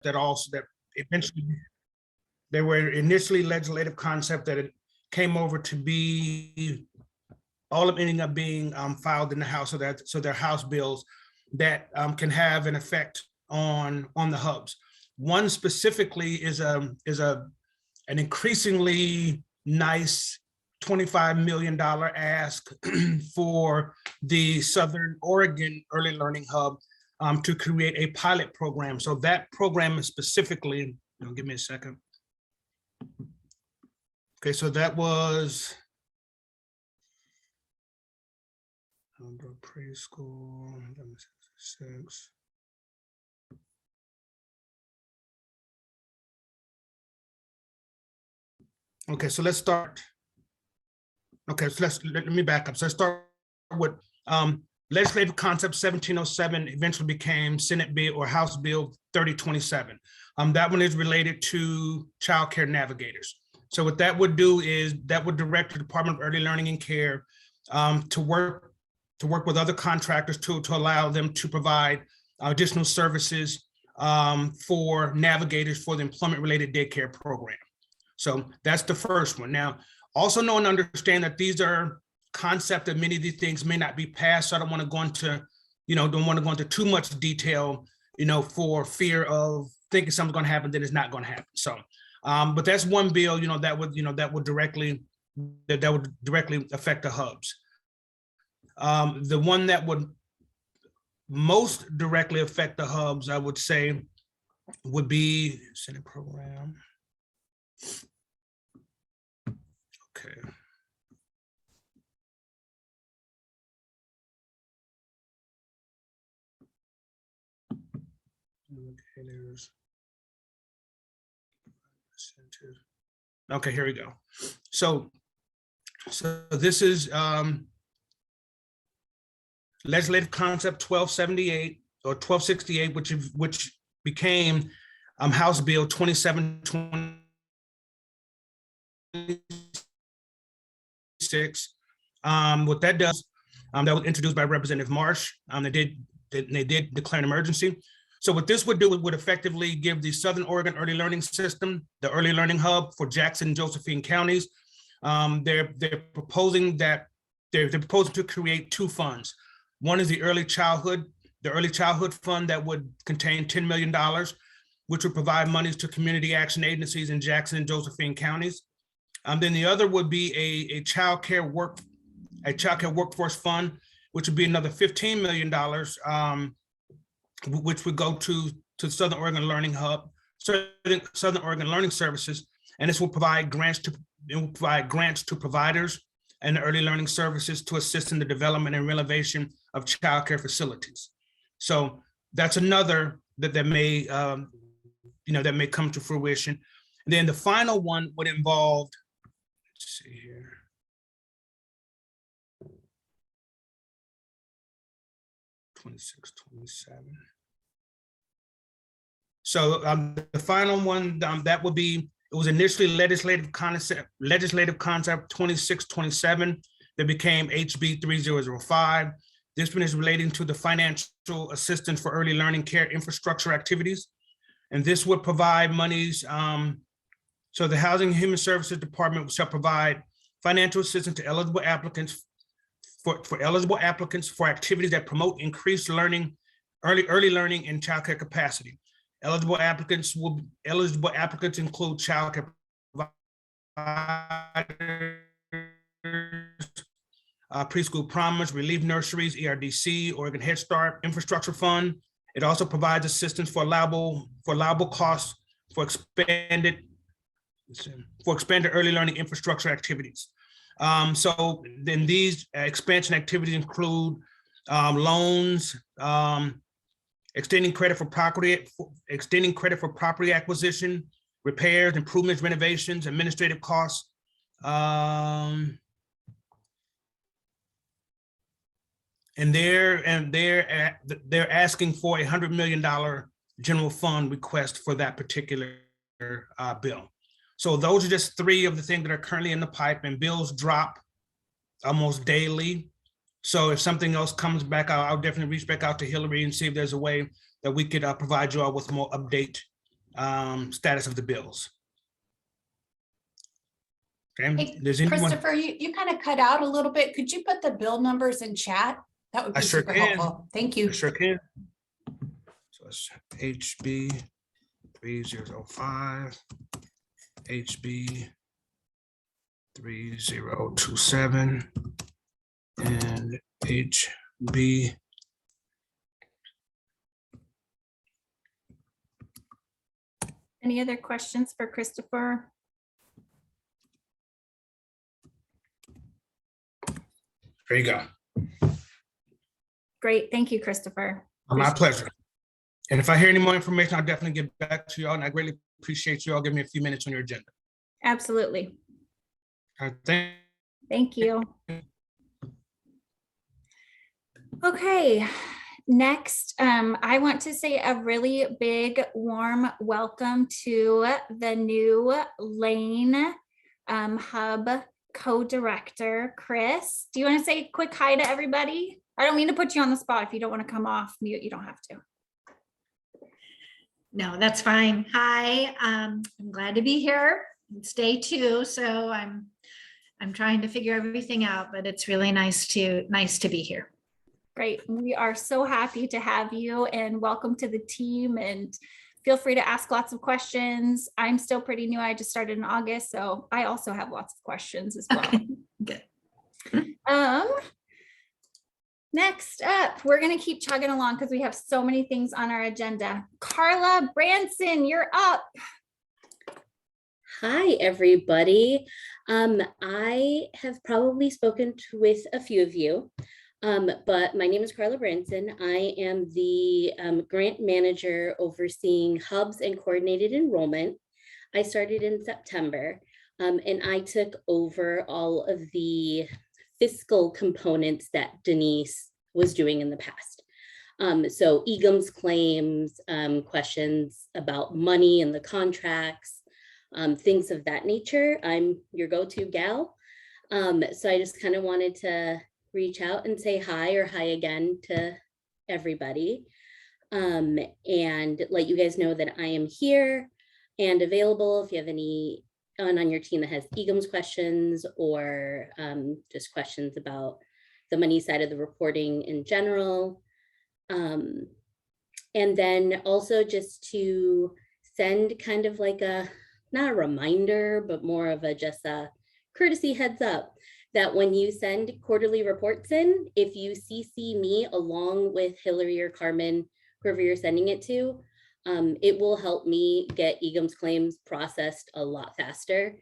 that also that eventually they were initially legislative concept that it came over to be all of ending up being filed in the House, so they're House bills that can have an effect on the hubs. One specifically is an increasingly nice $25 million ask for the Southern Oregon Early Learning Hub to create a pilot program. So that program is specifically, give me a second. Okay, so that was preschool, 6. Okay, so let's start. Okay, so let me back up. So let's start with legislative concept 1707 eventually became Senate Bill or House Bill 3027. That one is related to child care navigators. So what that would do is that would direct the Department of Early Learning and Care to work with other contractors to allow them to provide additional services for navigators for the employment-related daycare program. So that's the first one. Now, also know and understand that these are concept that many of these things may not be passed. So I don't want to go into, too much detail, for fear of thinking something's going to happen that is not going to happen. So, but that's one bill, that would directly affect the hubs. The one that would most directly affect the hubs, I would say, would be Senate program. Okay. Okay, here we go. So this is legislative concept 1278 or 1268, which became House Bill 2726. What that does, that was introduced by Representative Marsh. They did declare an emergency. So what this would do, it would effectively give the Southern Oregon Early Learning System, the Early Learning Hub for Jackson and Josephine counties. They're proposing to create two funds. One is the Early Childhood Fund that would contain $10 million, which would provide monies to community action agencies in Jackson and Josephine counties. Then the other would be a child care workforce fund, which would be another $15 million, which would go to Southern Oregon Learning Hub, Southern Oregon Learning Services, and this will provide grants to providers and early learning services to assist in the development and renovation of child care facilities. So that's another that may that may come to fruition. And then the final one would involve, let's see here. So the final one that would be, it was initially legislative concept 2627 that became HB 3005. This one is relating to the financial assistance for early learning care infrastructure activities. And this would provide monies. So the Housing and Human Services Department shall provide financial assistance to eligible applicants for activities that promote increased learning, early learning and child care capacity. Eligible applicants include child care providers, preschool promise, relief nurseries, ERDC, Oregon Head Start, Infrastructure Fund. It also provides assistance for allowable costs for expanded early learning infrastructure activities. So then these expansion activities include loans, extending credit for property acquisition, repairs, improvements, renovations, administrative costs. And they're asking for a $100 million general fund request for that particular bill. So those are just three of the things that are currently in the pipe, and bills drop almost daily. So if something else comes back, I'll definitely reach back out to Hillary and see if there's a way that we could provide you all with more update status of the bills. Okay, Hey, there's anyone, Christopher, you kind of cut out a little bit. Could you put the bill numbers in chat? That would I be sure super can. helpful. Thank I you. sure can. So it's HB 3005, HB 3027, and HB. Any other questions for Christopher? There you go. Great, thank you, Christopher. My pleasure. And if I hear any more information, I'll definitely get back to y'all. And I greatly appreciate you all giving me a few minutes on your agenda. Absolutely. All right, Thank you. Okay, next, I want to say a really big warm welcome to the new Lane Hub co-director, Chris. Do you want to say a quick hi to everybody? I don't mean to put you on the spot. If you don't want to come off mute, you don't have to. No, that's fine. Hi, I'm glad to be here. It's day 2, so I'm trying to figure everything out, but it's really nice to be here. Great. We are so happy to have you and welcome to the team, and feel free to ask lots of questions. I'm still pretty new. I just started in August, so I also have lots of questions as well. Okay, good. Next up, we're going to keep chugging along because we have so many things on our agenda. Carla Branson, you're up. Hi, everybody. I have probably spoken with a few of you, but my name is Carla Branson. I am the grant manager overseeing hubs and coordinated enrollment. I started in September, and I took over all of the fiscal components that Denise was doing in the past. So EGMS claims, questions about money and the contracts, things of that nature. I'm your go-to gal. So I just kind of wanted to reach out and say hi or hi again to everybody. And let you guys know that I am here and available if you have any on your team that has EGMS questions or just questions about the money side of the reporting in general. And then also just to send kind of like not a reminder, but more of just a courtesy heads up that when you send quarterly reports in, if you CC me along with Hillary or Carmen, whoever you're sending it to, it will help me get EGMS claims processed a lot faster.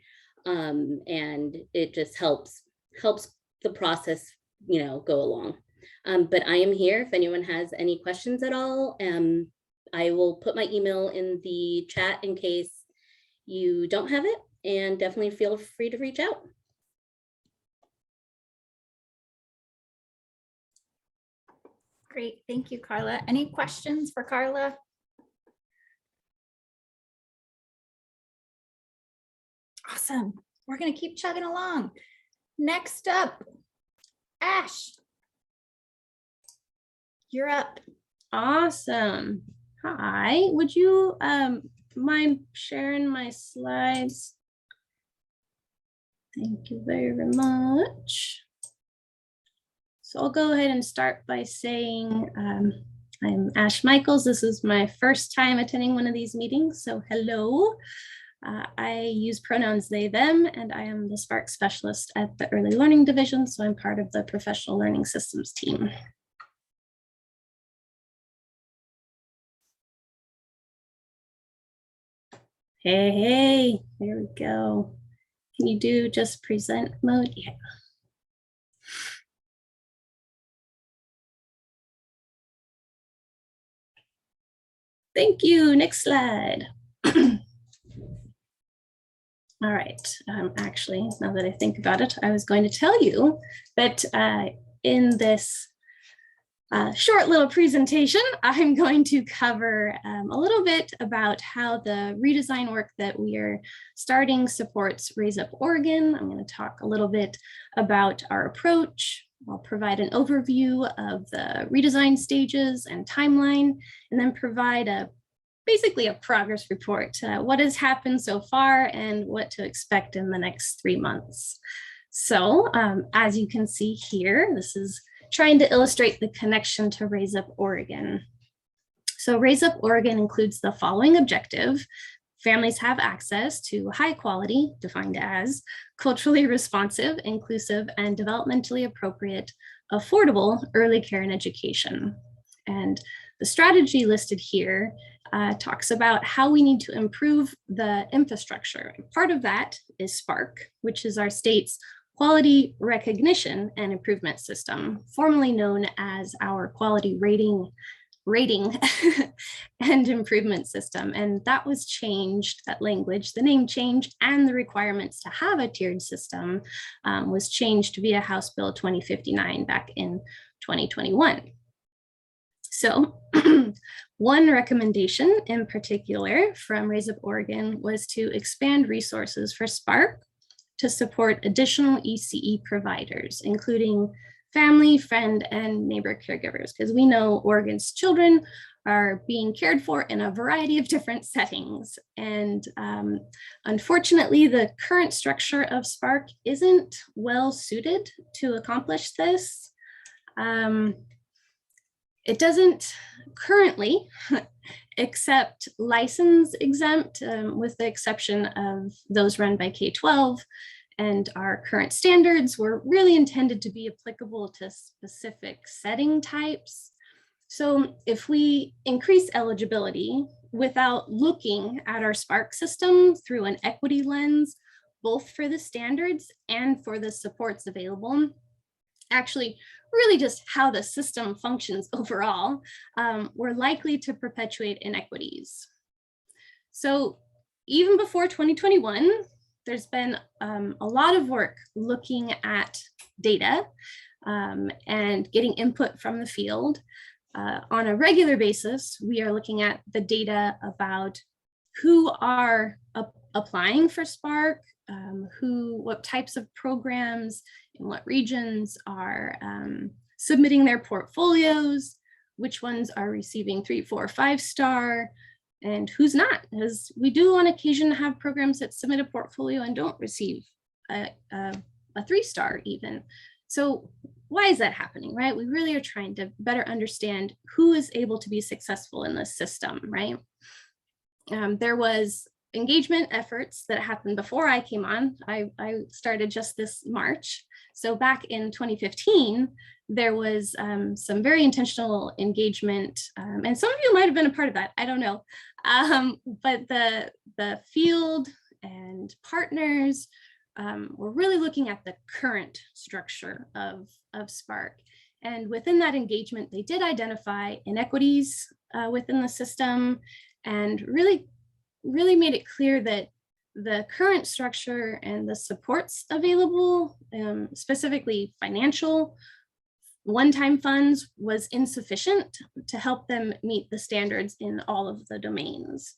And it just helps the process, go along. But I am here if anyone has any questions at all. I will put my email in the chat in case you don't have it, and definitely feel free to reach out. Great, thank you, Carla. Any questions for Carla? Awesome. We're going to keep chugging along. Next up, Ash. You're up. Awesome. Hi, would you mind sharing my slides? Thank you very much. So I'll go ahead and start by saying I'm Ash Michaels. This is my first time attending one of these meetings, so hello. I use pronouns they, them, and I am the Spark specialist at the Early Learning Division, so I'm part of the Professional Learning Systems team. Hey, there we go. Can you do just present mode? Yeah. Thank you. Next slide. All right. Actually, now that I think about it, I was going to tell you that in this short little presentation, I'm going to cover a little bit about how the redesign work that we are starting supports Raise Up Oregon. I'm going to talk a little bit about our approach. I'll provide an overview of the redesign stages and timeline, and then provide a basically a progress report, what has happened so far and what to expect in the next 3 months. So as you can see here, this is trying to illustrate the connection to Raise Up Oregon. So Raise Up Oregon includes the following objective. Families have access to high quality, defined as culturally responsive, inclusive, and developmentally appropriate, affordable early care and education. And the strategy listed here talks about how we need to improve the infrastructure. Part of that is SPARK, which is our state's quality recognition and improvement system, formerly known as our quality rating and improvement system. And that was changed, that language, the name change and the requirements to have a tiered system was changed via House Bill 2059 back in 2021. So one recommendation in particular from Raise Up Oregon was to expand resources for SPARK to support additional ECE providers, including family, friend, and neighbor caregivers, because we know Oregon's children are being cared for in a variety of different settings. And unfortunately, the current structure of SPARK isn't well suited to accomplish this. It doesn't currently accept license exempt, with the exception of those run by K-12. And our current standards were really intended to be applicable to specific setting types. So if we increase eligibility without looking at our SPARK system through an equity lens, both for the standards and for the supports available, actually really just how the system functions overall, we're likely to perpetuate inequities. So even before 2021, there's been a lot of work looking at data and getting input from the field. On a regular basis, we are looking at the data about who are applying for SPARK, what types of programs in what regions are submitting their portfolios, which ones are receiving 3, 4, 5-star, and who's not, because we do on occasion have programs that submit a portfolio and don't receive a 3-star even. So why is that happening, right? We really are trying to better understand who is able to be successful in this system, right? There was engagement efforts that happened before I came on. I started just this March. So back in 2015, there was some very intentional engagement, and some of you might have been a part of that, I don't know. But the field and partners were really looking at the current structure of SPARK. And within that engagement, they did identify inequities within the system and really made it clear that the current structure and the supports available, specifically financial one-time funds, was insufficient to help them meet the standards in all of the domains.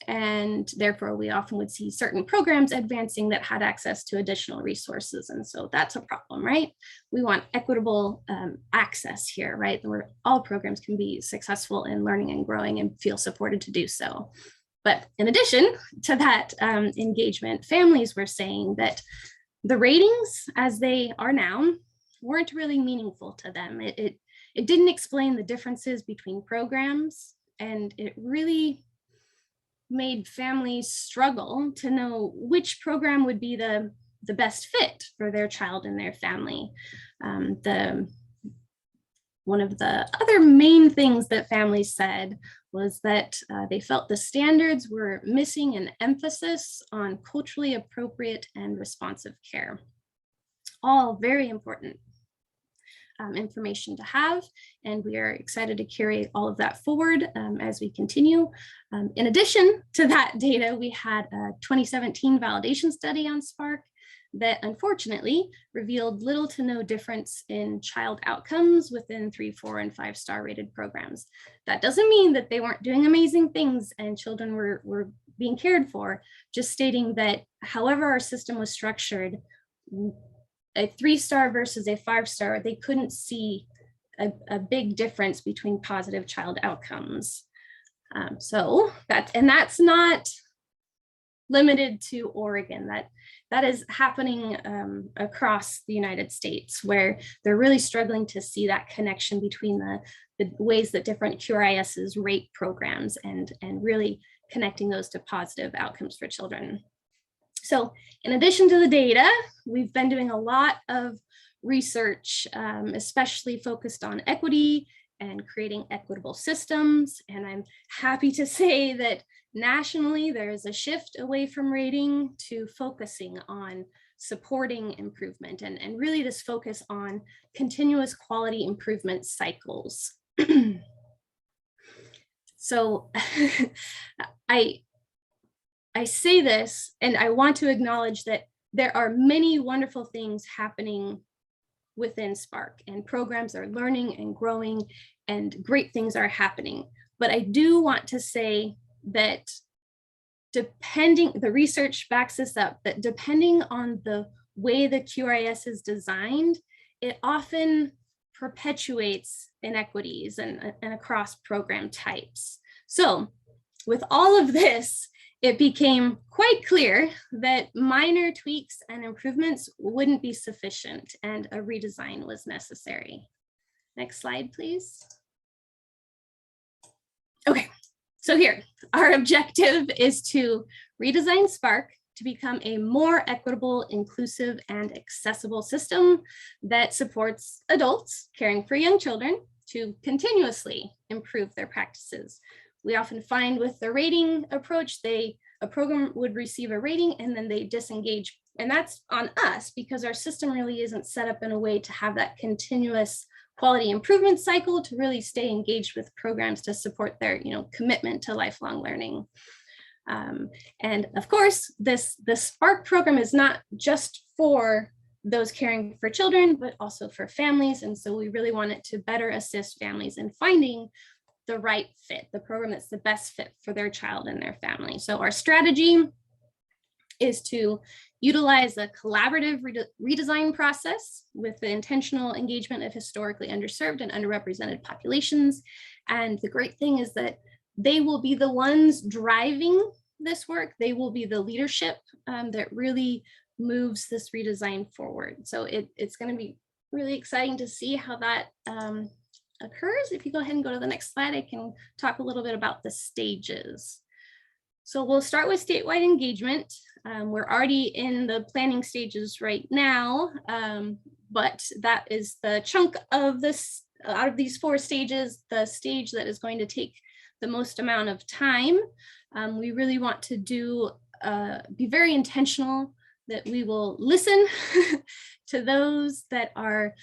And therefore, we often would see certain programs advancing that had access to additional resources. And so that's a problem, right? We want equitable access here, right? Where all programs can be successful in learning and growing and feel supported to do so. But in addition to that engagement, families were saying that the ratings as they are now weren't really meaningful to them. It didn't explain the differences between programs, and it really made families struggle to know which program would be the best fit for their child and their family. One of the other main things that families said was that they felt the standards were missing an emphasis on culturally appropriate and responsive care. All very important information to have, and we are excited to carry all of that forward as we continue. In addition to that data, we had a 2017 validation study on SPARK that unfortunately revealed little to no difference in child outcomes within 3, 4, and 5-star rated programs. That doesn't mean that they weren't doing amazing things and children were being cared for, just stating that however our system was structured, a 3-star versus a 5-star, they couldn't see a big difference between positive child outcomes. So that's not limited to Oregon. That is happening across the United States, where they're really struggling to see that connection between the ways that different QRISs rate programs and really connecting those to positive outcomes for children. So in addition to the data, we've been doing a lot of research, especially focused on equity and creating equitable systems. And I'm happy to say that nationally, there is a shift away from rating to focusing on supporting improvement and really this focus on continuous quality improvement cycles. So I say this, and I want to acknowledge that there are many wonderful things happening within Spark, and programs are learning and growing, and great things are happening. But I do want to say that the research backs this up, that depending on the way the QRIS is designed, it often perpetuates inequities and across program types. So with all of this, it became quite clear that minor tweaks and improvements wouldn't be sufficient and a redesign was necessary. Next slide, please. Okay, so here, our objective is to redesign Spark to become a more equitable, inclusive, and accessible system that supports adults caring for young children to continuously improve their practices. We often find with the rating approach, a program would receive a rating and then they disengage. And that's on us because our system really isn't set up in a way to have that continuous quality improvement cycle to really stay engaged with programs to support their commitment to lifelong learning. And of course, the Spark program is not just for those caring for children, but also for families. And so we really want it to better assist families in finding the right fit, the program that's the best fit for their child and their family. So our strategy is to utilize a collaborative redesign process with the intentional engagement of historically underserved and underrepresented populations. And the great thing is that they will be the ones driving this work. They will be the leadership that really moves this redesign forward. So it's going to be really exciting to see how that occurs. If you go ahead and go to the next slide, I can talk a little bit about the stages. So we'll start with statewide engagement. We're already in the planning stages right now, but that is the chunk of this, out of these 4 stages, the stage that is going to take the most amount of time. We really want to be very intentional that we will listen to those that are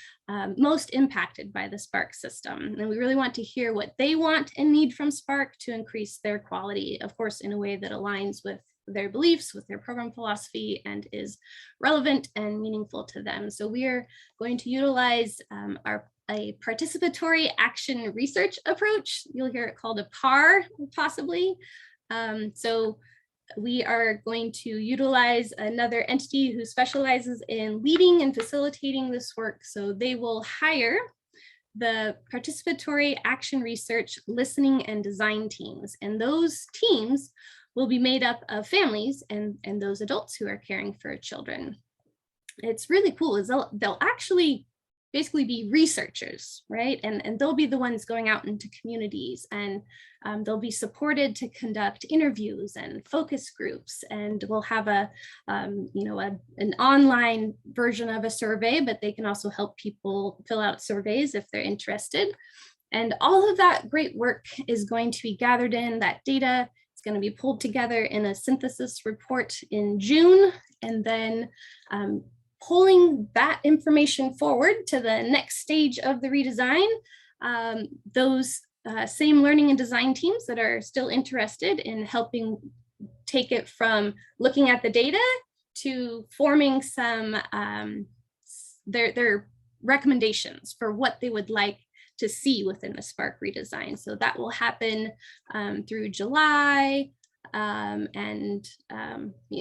most impacted by the Spark system. And we really want to hear what they want and need from Spark to increase their quality, of course, in a way that aligns with their beliefs, with their program philosophy, and is relevant and meaningful to them. So we are going to utilize a participatory action research approach. You'll hear it called a PAR, possibly. So we are going to utilize another entity who specializes in leading and facilitating this work. So they will hire the participatory action research, listening, and design teams. And those teams will be made up of families and those adults who are caring for children. It's really cool is they'll actually basically be researchers, right? And they'll be the ones going out into communities, and they'll be supported to conduct interviews and focus groups. And we'll have an online version of a survey, but they can also help people fill out surveys if they're interested. And all of that great work is going to be gathered in that data. It's going to be pulled together in a synthesis report in June, and then pulling that information forward to the next stage of the redesign. Those same learning and design teams that are still interested in helping take it from looking at the data to forming some their recommendations for what they would like to see within the Spark redesign. So that will happen through July,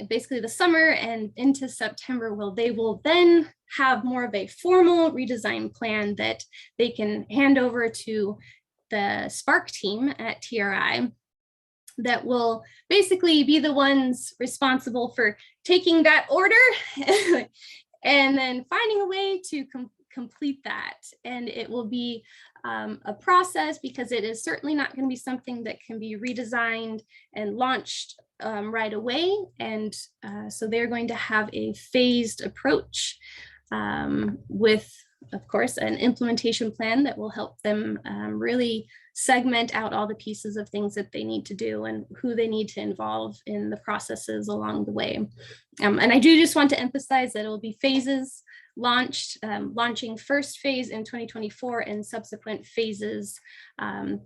basically the summer and into September. They will then have more of a formal redesign plan that they can hand over to the Spark team at TRI that will basically be the ones responsible for taking that order and then finding a way to complete that. And it will be a process, because it is certainly not going to be something that can be redesigned and launched right away. And so they're going to have a phased approach with, of course, an implementation plan that will help them really segment out all the pieces of things that they need to do and who they need to involve in the processes along the way. And I do just want to emphasize that it will be phases launched, launching first phase in 2024 and subsequent phases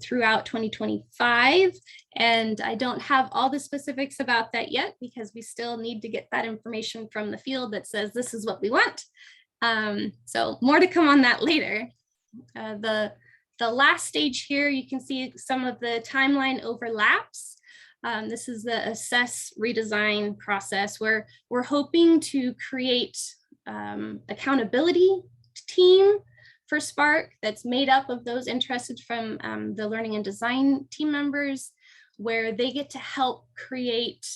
throughout 2025. And I don't have all the specifics about that yet, because we still need to get that information from the field that says this is what we want. So more to come on that later. The last stage here, you can see some of the timeline overlaps. This is the assess redesign process, where we're hoping to create accountability team for Spark that's made up of those interested from the learning and design team members, where they get to help create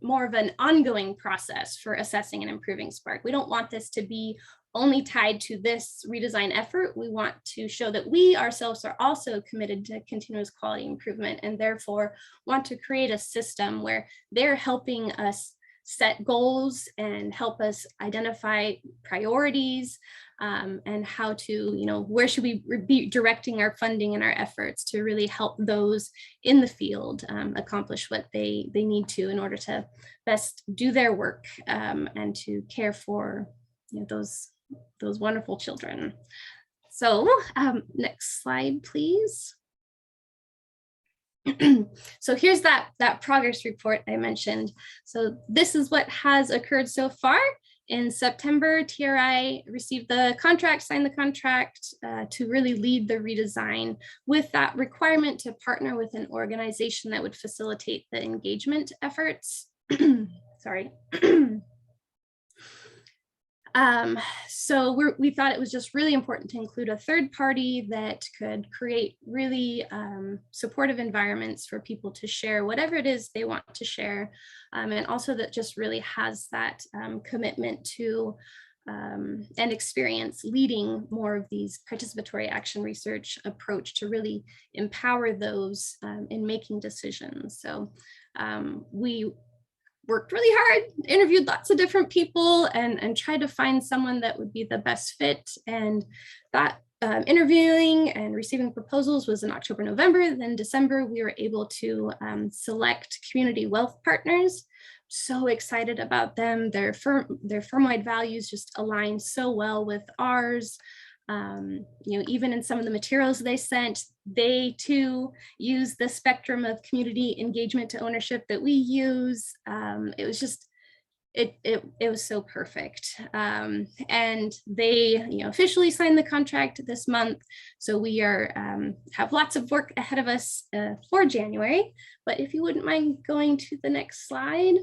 more of an ongoing process for assessing and improving Spark. We don't want this to be only tied to this redesign effort. We want to show that we ourselves are also committed to continuous quality improvement, and therefore want to create a system where they're helping us set goals and help us identify priorities, and how to, where should we be directing our funding and our efforts to really help those in the field accomplish what they need to in order to best do their work, and to care for those wonderful children. So next slide, please. So here's that progress report I mentioned. So this is what has occurred so far. In September, TRI received the contract, signed the contract to really lead the redesign, with that requirement to partner with an organization that would facilitate the engagement efforts. Sorry. So we thought it was just really important to include a third party that could create really supportive environments for people to share whatever it is they want to share, and also that just really has that commitment to and experience leading more of these participatory action research approach to really empower those in making decisions. So we worked really hard, interviewed lots of different people, and tried to find someone that would be the best fit. And that interviewing and receiving proposals was in October, November. Then December, we were able to select Community Wealth Partners. So excited about them. Their firm-wide values just align so well with ours. Even in some of the materials they sent, they too use the spectrum of community engagement to ownership that we use. It was just, it was so perfect. And they officially signed the contract this month. So we are have lots of work ahead of us for January. But if you wouldn't mind going to the next slide.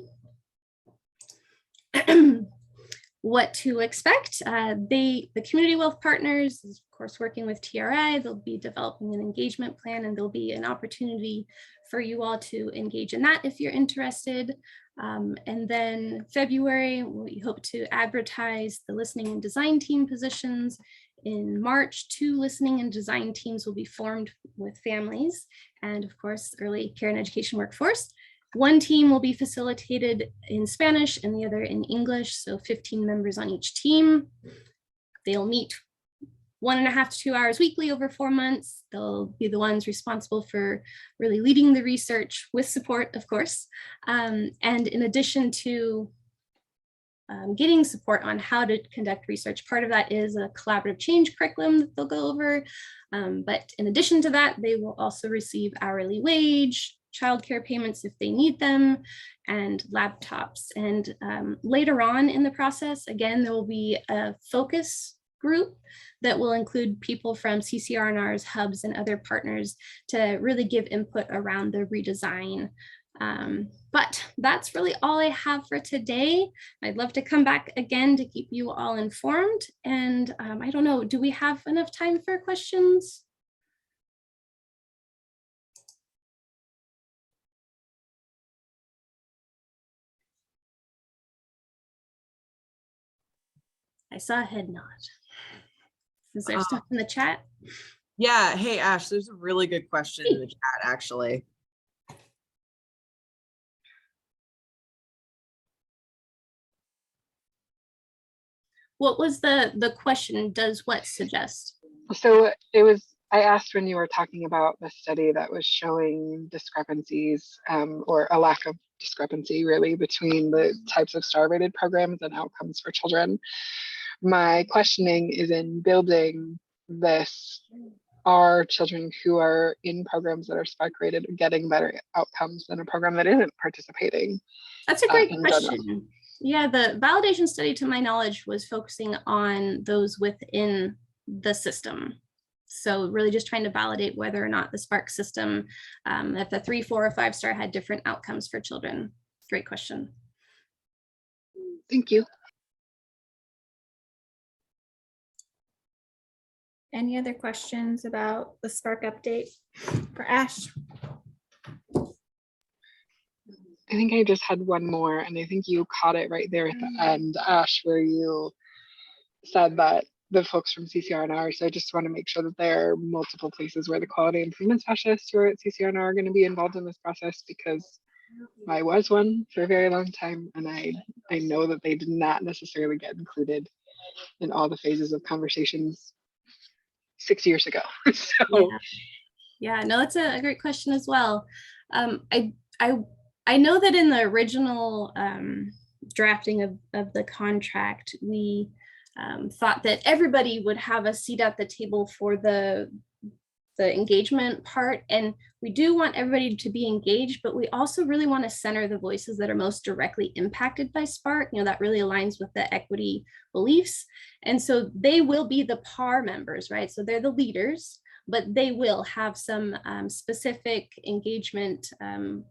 What to expect. The Community Wealth Partners is of course working with TRI. They'll be developing an engagement plan, and there'll be an opportunity for you all to engage in that if you're interested. And then February, we hope to advertise the listening and design team positions. In March, 2 listening and design teams will be formed with families and of course early care and education workforce. One team will be facilitated in Spanish and the other in English, so 15 members on each team. They'll meet 1.5 to 2 hours weekly over 4 months. They'll be the ones responsible for really leading the research with support, of course. And in addition to getting support on how to conduct research, part of that is a collaborative change curriculum that they'll go over. But in addition to that, they will also receive hourly wage, childcare payments if they need them, and laptops. And later on in the process, again, there will be a focus group that will include people from CCR&R's hubs and other partners to really give input around the redesign. But that's really all I have for today. I'd love to come back again to keep you all informed. And I don't know, do we have enough time for questions? I saw a head nod. Is there stuff in the chat? Yeah. Hey, Ash, there's a really good question in the chat, actually. What was the question? Does what suggest? So I asked when you were talking about the study that was showing discrepancies or a lack of discrepancy really between the types of star rated programs and outcomes for children. My questioning is in building this, are children who are in programs that are Spark rated getting better outcomes than a program that isn't participating? That's a great in general? question. Yeah, the validation study, to my knowledge, was focusing on those within the system. So really just trying to validate whether or not the Spark system, if the 3, 4, or 5-star had different outcomes for children. Great question. Thank you. Any other questions about the Spark update for Ash? I think I just had one more, and I think you caught it right there at the end, Ash, where you said that the folks from CCRNR, so I just want to make sure that there are multiple places where the quality improvement specialists who are at CCRNR are going to be involved in this process, because I was one for a very long time, and I know that they did not necessarily get included in all the phases of conversations 6 years ago. So Yeah, no, that's a great question as well. I know that in the original drafting of the contract, we thought that everybody would have a seat at the table for the engagement part. And we do want everybody to be engaged, but we also really want to center the voices that are most directly impacted by Spark. You know, that really aligns with the equity beliefs. And so they will be the PAR members, right? So they're the leaders, but they will have some specific engagement,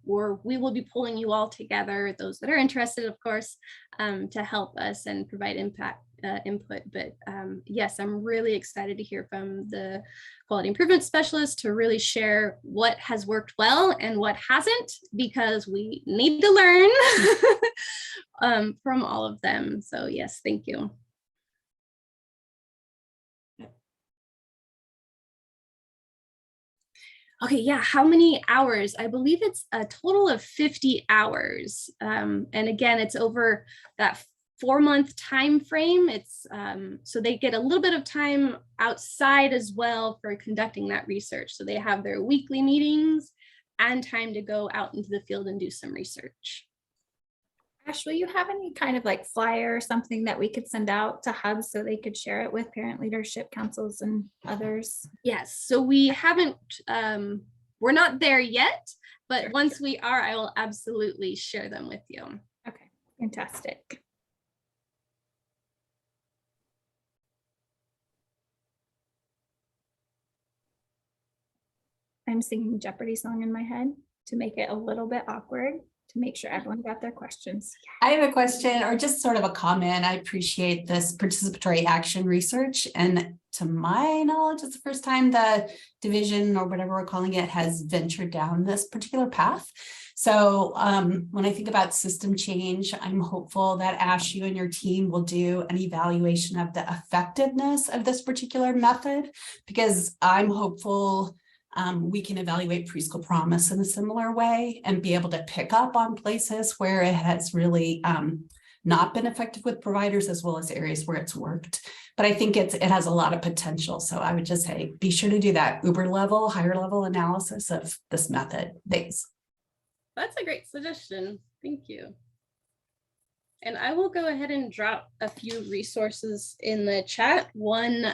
or we will be pulling you all together, those that are interested, of course, to help us and provide input. But yes, I'm really excited to hear from the quality improvement specialist to really share what has worked well and what hasn't, because we need to learn from all of them. So yes, thank you. Okay, yeah, how many hours? I believe it's a total of 50 hours. And again, it's over that 4-month time frame. It's so they get a little bit of time outside as well for conducting that research. So they have their weekly meetings and time to go out into the field and do some research. Ash, will you have any kind of like flyer or something that we could send out to hubs so they could share it with parent leadership councils and others? Yes, so we haven't, we're not there yet, but Sure. once we are, I will absolutely share them with you. Okay, fantastic. I'm singing Jeopardy song in my head to make it a little bit awkward, to make sure everyone got their questions. I have a question or just sort of a comment. I appreciate this participatory action research. And to my knowledge, it's the first time the division or whatever we're calling it has ventured down this particular path. So when I think about system change, I'm hopeful that Ash, you and your team will do an evaluation of the effectiveness of this particular method, because I'm hopeful we can evaluate Preschool Promise in a similar way and be able to pick up on places where it has really not been effective with providers, as well as areas where it's worked. But I think it has a lot of potential. So I would just say, be sure to do that Uber level, higher level analysis of this method. Thanks. That's a great suggestion. Thank you. And I will go ahead and drop a few resources in the chat. One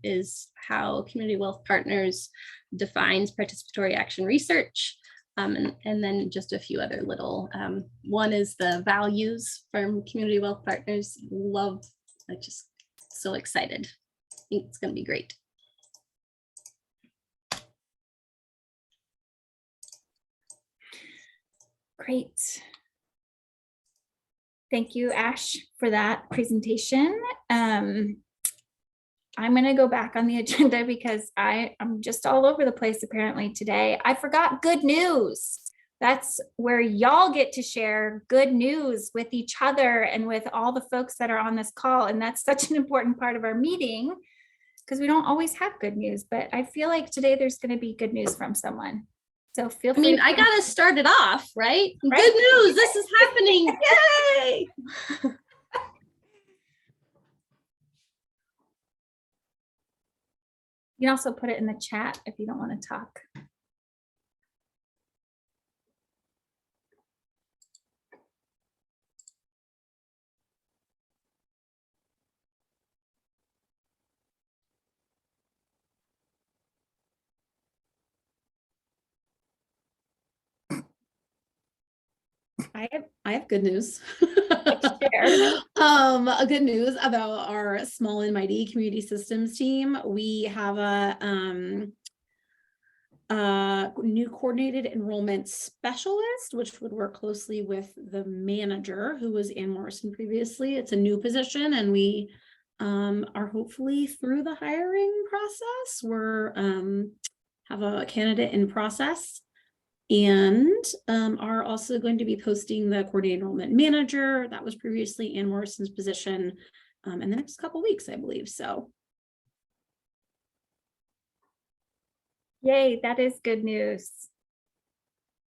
is how Community Wealth Partners defines participatory action research. And then just a few other little, one is the values from Community Wealth Partners. Love, I'm just so excited. I think it's going to be great. Great. Thank you, Ash, for that presentation. I'm going to go back on the agenda because I'm just all over the place apparently today. I forgot good news. That's where y'all get to share good news with each other and with all the folks that are on this call. And that's such an important part of our meeting because we don't always have good news, but I feel like today there's going to be good news from someone. So feel I free. mean, I gotta start it off, right? Right. Good news, this is happening. Yay! You can also put it in the chat if you don't want to talk. I have good news. Share. A good news about our Small and Mighty community systems team. We have a new coordinated enrollment specialist, which would work closely with the manager who was Ann Morrison previously. It's a new position, and we are hopefully through the hiring process. We're have a candidate in process, and are also going to be posting the coordinated enrollment manager. That was previously Ann Morrison's position in the next couple weeks, I believe. So Yay, that is good news.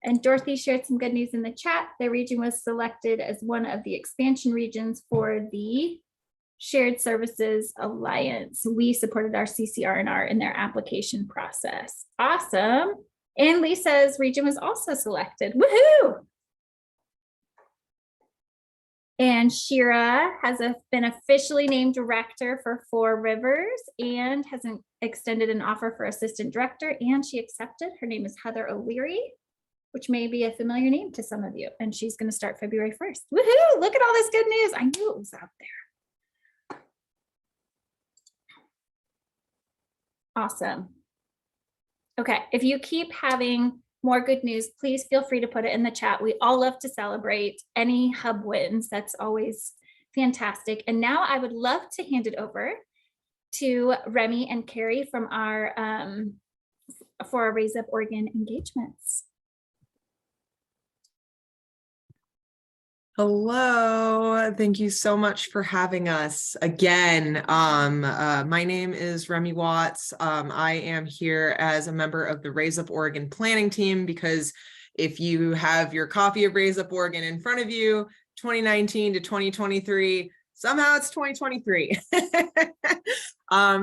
And Dorothy shared some good news in the chat. Their region was selected as one of the expansion regions for the Shared Services Alliance. We supported our CCR&R in their application process. Awesome. And Lisa's region was also selected. Woohoo! And Shira has been officially named director for Four Rivers and has extended an offer for assistant director, and she accepted. Her name is Heather O'Leary, which may be a familiar name to some of you. And she's going to start February 1st. Woohoo! Look at all this good news. I knew it was out there. Awesome. Okay, if you keep having more good news, please feel free to put it in the chat. We all love to celebrate any hub wins. That's always fantastic. And now I would love to hand it over to Remy and Carrie from our for our Raise Up Oregon engagements. Hello, thank you so much for having us again. My name is Remy Watts. I am here as a member of the Raise Up Oregon planning team, because if you have your copy of Raise Up Oregon in front of you, 2019 to 2023, somehow it's 2023.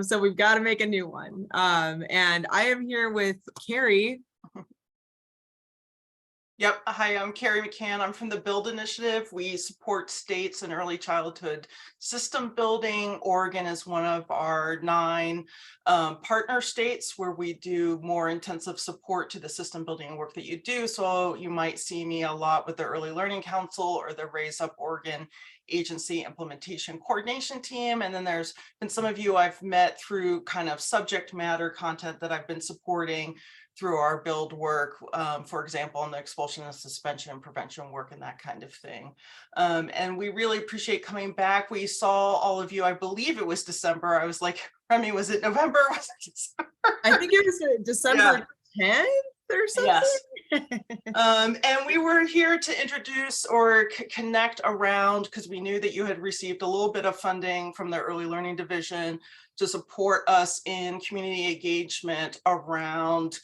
So we've got to make a new one. And I am here with Carrie. Yep. Hi, I'm Carrie McCann. I'm from the Build Initiative. We support states in early childhood system building. Oregon is one of our 9 partner states where we do more intensive support to the system building work that you do. So you might see me a lot with the Early Learning Council or the Raise Up Oregon Agency Implementation Coordination Team. And then there's been some of you I've met through kind of subject matter content that I've been supporting through our build work, for example, on the expulsion and suspension and prevention work and that kind of thing. And we really appreciate coming back. We saw all of you, I believe it was December. I was like, Remy, was it November? Was it December? I think it was December 10th or something. Yes. And we were here to introduce or connect around, because we knew that you had received a little bit of funding from the Early Learning Division to support us in community engagement around,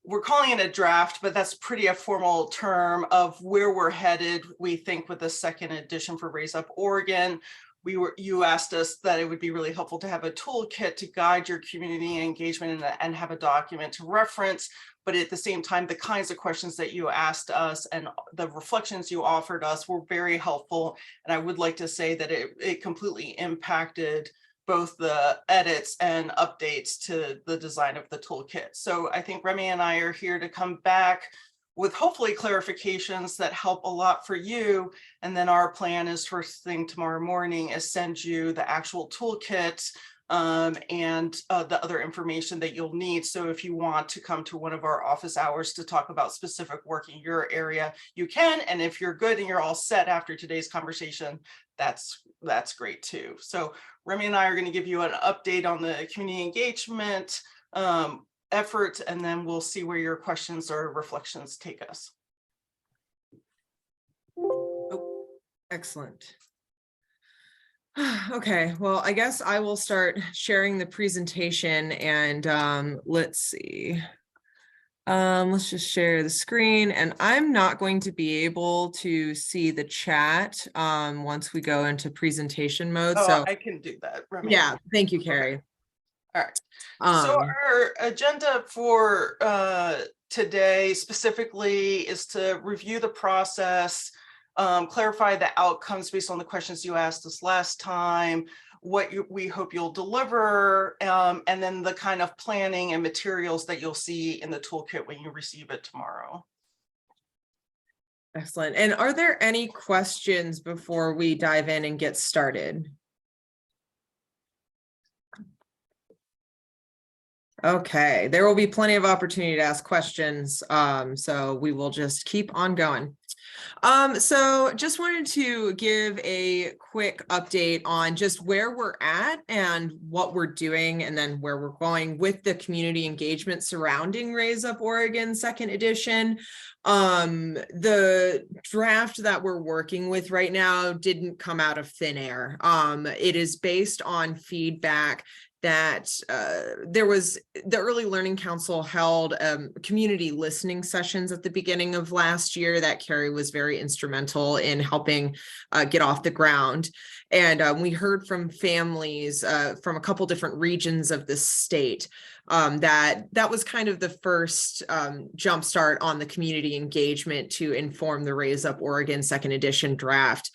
we're calling it a draft, but that's pretty a formal term of where we're headed, we think, with the second edition for Raise Up Oregon. You asked us that it would be really helpful to have a toolkit to guide your community engagement and have a document to reference, but at the same time, the kinds of questions that you asked us and the reflections you offered us were very helpful. And I would like to say that it completely impacted both the edits and updates to the design of the toolkit. So I think Remy and I are here to come back with hopefully clarifications that help a lot for you. And then our plan is first thing tomorrow morning is send you the actual toolkit and the other information that you'll need. So if you want to come to one of our office hours to talk about specific work in your area, you can. And if you're good and you're all set after today's conversation, that's great too. So Remy and I are going to give you an update on the community engagement efforts, and then we'll see where your questions or reflections take us. Oh, excellent. Okay, well, I guess I will start sharing the presentation and let's see. Let's just share the screen, and I'm not going to be able to see the chat once we go into presentation mode. Oh, So I can do that. Remy. yeah, thank you, Carrie. All right. So Um, our agenda for today specifically is to review the process, clarify the outcomes based on the questions you asked us last time, what we hope you'll deliver, and then the kind of planning and materials that you'll see in the toolkit when you receive it tomorrow. excellent. And are there any questions before we dive in and get started? Okay, there will be plenty of opportunity to ask questions. So we will just keep on going. So just wanted to give a quick update on just where we're at and what we're doing, and then where we're going with the community engagement surrounding Raise Up Oregon 2nd edition. The draft that we're working with right now didn't come out of thin air. It is based on feedback that there was the Early Learning Council held community listening sessions at the beginning of last year that Carrie was very instrumental in helping get off the ground. And we heard from families from a couple different regions of the state that was kind of the first jumpstart on the community engagement to inform the Raise Up Oregon 2nd edition draft.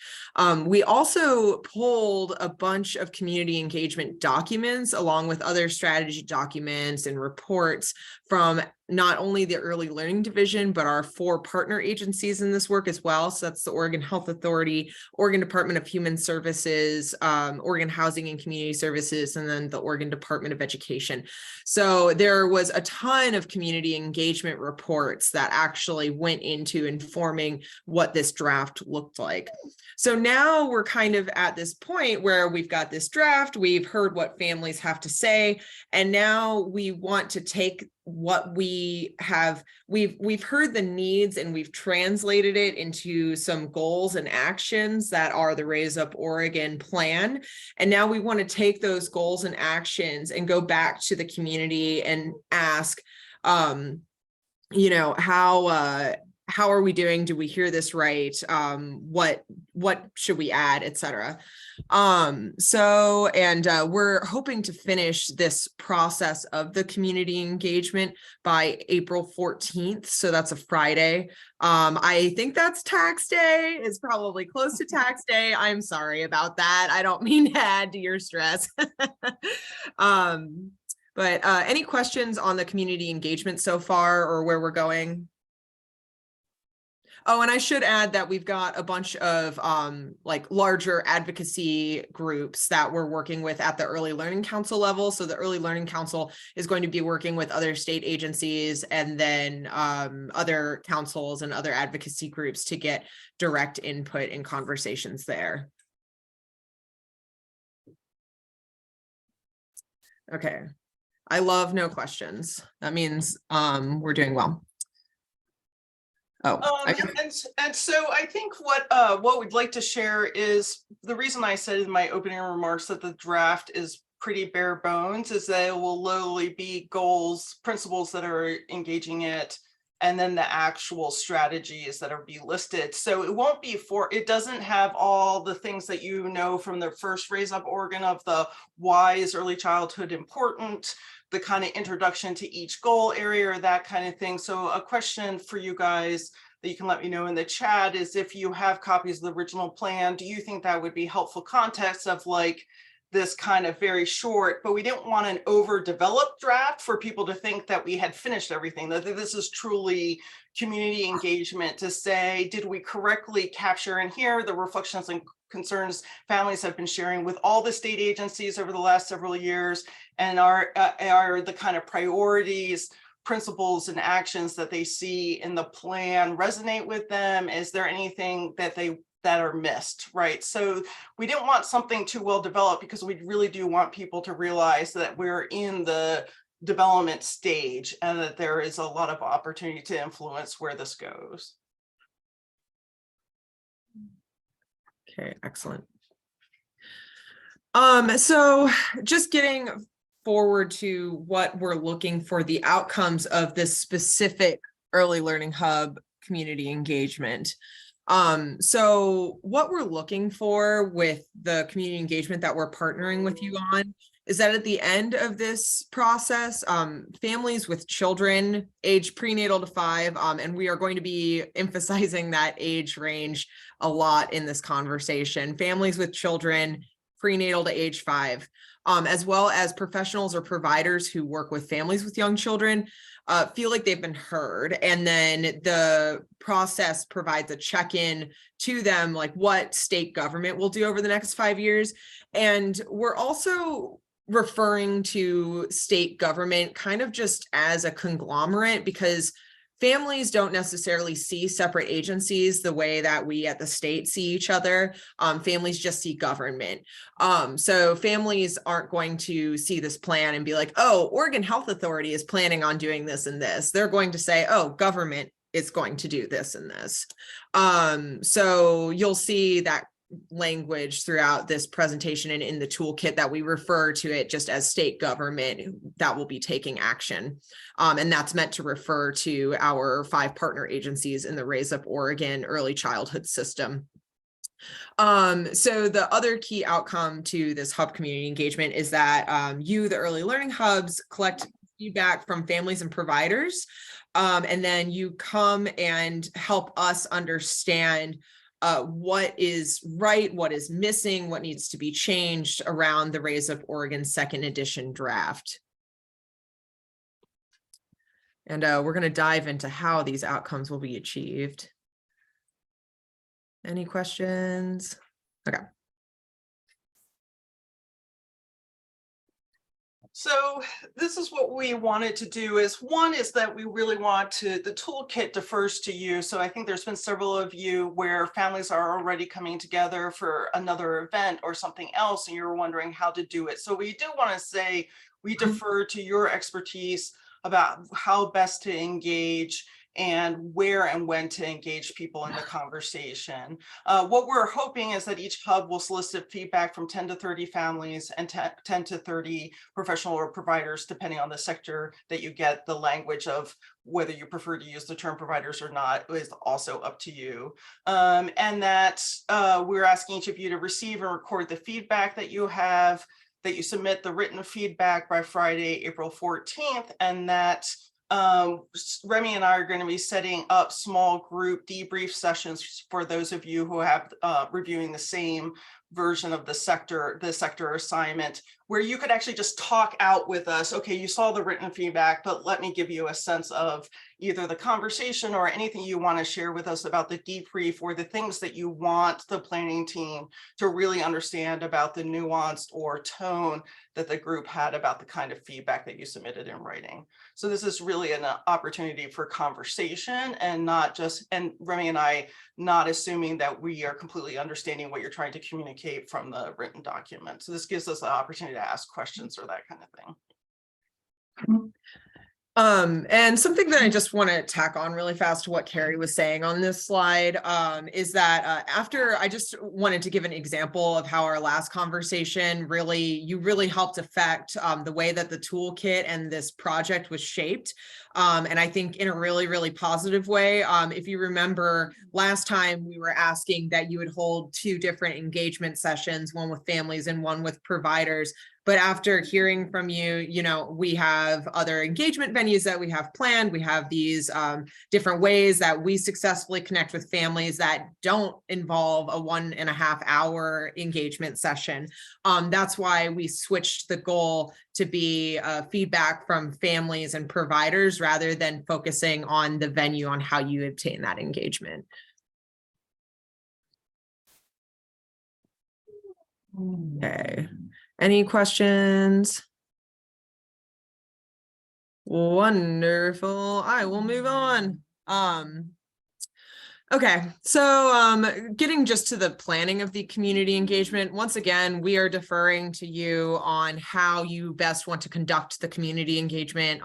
We also pulled a bunch of community engagement documents along with other strategy documents and reports from not only the Early Learning Division, but our 4 partner agencies in this work as well. So that's the Oregon Health Authority, Oregon Department of Human Services, Oregon Housing and Community Services, and then the Oregon Department of Education. So there was a ton of community engagement reports that actually went into informing what this draft looked like. So now we're kind of at this point where we've got this draft, we've heard what families have to say, and now we want to take what we have, we've heard the needs and we've translated it into some goals and actions that are the Raise Up Oregon plan. And now we want to take those goals and actions and go back to the community and ask, you know, how are we doing? Do we hear this right? What should we add, et cetera? We're hoping to finish this process of the community engagement by April 14th. So that's a Friday. I think that's tax day. It's probably close to tax day. I'm sorry about that. I don't mean to add to your stress. But any questions on the community engagement so far or where we're going? Oh, and I should add that we've got a bunch of like larger advocacy groups that we're working with at the Early Learning Council level. So the Early Learning Council is going to be working with other state agencies and then other councils and other advocacy groups to get direct input and conversations there. Okay. I love no questions. That means we're doing well. Oh, and so I think what we'd like to share is the reason I said in my opening remarks that the draft is pretty bare bones is that it will literally be goals, principles that are engaging it, and then the actual strategies that are be listed. So it won't be it doesn't have all the things that you know from the first Raise Up Oregon of the why is early childhood important, the kind of introduction to each goal area or that kind of thing. So a question for you guys that you can let me know in the chat is if you have copies of the original plan, do you think that would be helpful context of like this kind of very short, but we didn't want an overdeveloped draft for people to think that we had finished everything, that this is truly community engagement to say, did we correctly capture in here the reflections and concerns families have been sharing with all the state agencies over the last several years, and are the kind of priorities, principles, and actions that they see in the plan resonate with them? Is there anything that are missed, right? So we didn't want something too well developed because we really do want people to realize that we're in the development stage and that there is a lot of opportunity to influence where this goes. Okay, excellent. So just getting forward to what we're looking for the outcomes of this specific Early Learning Hub community engagement. So what we're looking for with the community engagement that we're partnering with you on is that at the end of this process, families with children aged prenatal to 5, and we are going to be emphasizing that age range a lot in this conversation, families with children prenatal to age 5, as well as professionals or providers who work with families with young children, feel like they've been heard. And then the process provides a check-in to them, like what state government will do over the next 5 years. And we're also referring to state government kind of just as a conglomerate, because families don't necessarily see separate agencies the way that we at the state see each other. Families just see government. So families aren't going to see this plan and be like, oh, Oregon Health Authority is planning on doing this and this. They're going to say, oh, government is going to do this and this. So you'll see that language throughout this presentation and in the toolkit that we refer to it just as state government that will be taking action. And that's meant to refer to our 5 partner agencies in the Raise Up Oregon early childhood system. So the other key outcome to this hub community engagement is that you, the early learning hubs, collect feedback from families and providers. And then you come and help us understand what is right, what is missing, what needs to be changed around the Raise Up Oregon 2nd edition draft. And we're going to dive into how these outcomes will be achieved. Any questions? Okay. So this is what we wanted to do is, one is that we really want to, the toolkit defers to you. So I think there's been several of you where families are already coming together for another event or something else, and you're wondering how to do it. So we do want to say we defer to your expertise about how best to engage and where and when to engage people in the conversation. What we're hoping is that each hub will solicit feedback from 10 to 30 families and 10 to 30 professional or providers, depending on the sector that you get. The language of whether you prefer to use the term providers or not is also up to you. And that we're asking each of you to receive and record the feedback that you have, that you submit the written feedback by Friday, April 14th, and that Remy and I are going to be setting up small group debrief sessions for those of you who have reviewing the same version of the sector assignment, where you could actually just talk out with us. Okay, you saw the written feedback, but let me give you a sense of either the conversation or anything you want to share with us about the debrief, or the things that you want the planning team to really understand about the nuance or tone that the group had about the kind of feedback that you submitted in writing. So this is really an opportunity for conversation, and not just, and Remy and I not assuming that we are completely understanding what you're trying to communicate from the written document. So this gives us the opportunity to ask questions or that kind of thing. And something that I just want to tack on really fast to what Carrie was saying on this slide, is that after I just wanted to give an example of how our last conversation you really helped affect the way that the toolkit and this project was shaped. And I think in a really, really positive way. If you remember last time, we were asking that you would hold 2 different engagement sessions, one with families and one with providers. But after hearing from you, we have other engagement venues that we have planned. We have these different ways that we successfully connect with families that don't involve a 1.5 hour engagement session. That's why we switched the goal to be feedback from families and providers rather than focusing on the venue on how you obtain that engagement. Okay. Any questions? Wonderful. I will move on. Okay, so getting just to the planning of the community engagement, once again, we are deferring to you on how you best want to conduct the community engagement.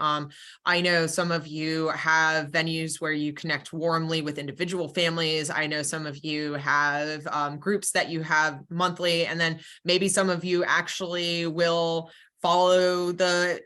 I know some of you have venues where you connect warmly with individual families. I know some of you have groups that you have monthly, and then maybe some of you actually will follow the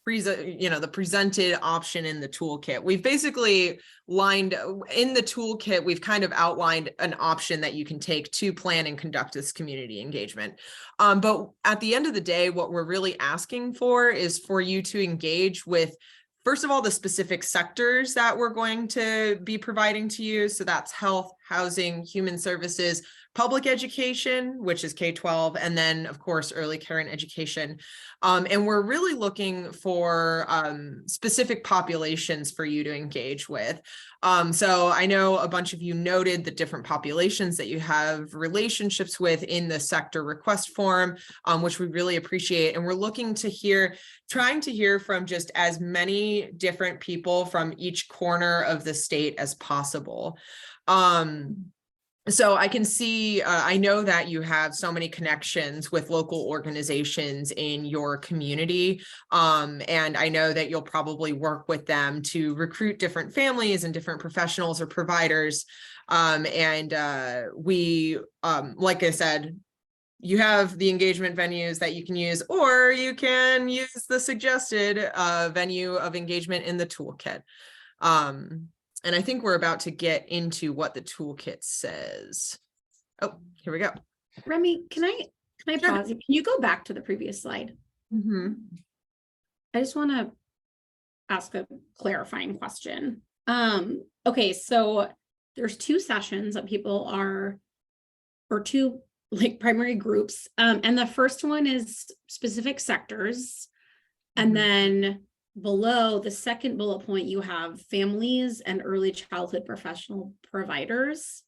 presented option in the toolkit. We've basically lined in the toolkit, we've kind of outlined an option that you can take to plan and conduct this community engagement. But at the end of the day, what we're really asking for is for you to engage with, first of all, the specific sectors that we're going to be providing to you. So that's health, housing, human services, public education, which is K-12, and then of course, early care and education. And we're really looking for specific populations for you to engage with. So I know a bunch of you noted the different populations that you have relationships with in the sector request form, which we really appreciate. And we're looking to trying to hear from just as many different people from each corner of the state as possible. So I can see, I know that you have so many connections with local organizations in your community. And I know that you'll probably work with them to recruit different families and different professionals or providers. We, like I said, you have the engagement venues that you can use, or you can use the suggested venue of engagement in the toolkit. And I think we're about to get into what the toolkit says. Oh, here we go. Remy, can I Sure. pause? Can you go back to the previous slide? Mm-hmm. I just want to ask a clarifying question. Okay, so there's 2 sessions that people are, or 2 like primary groups. And the first one is specific sectors. And then below the second bullet point, you have families and early childhood professional providers.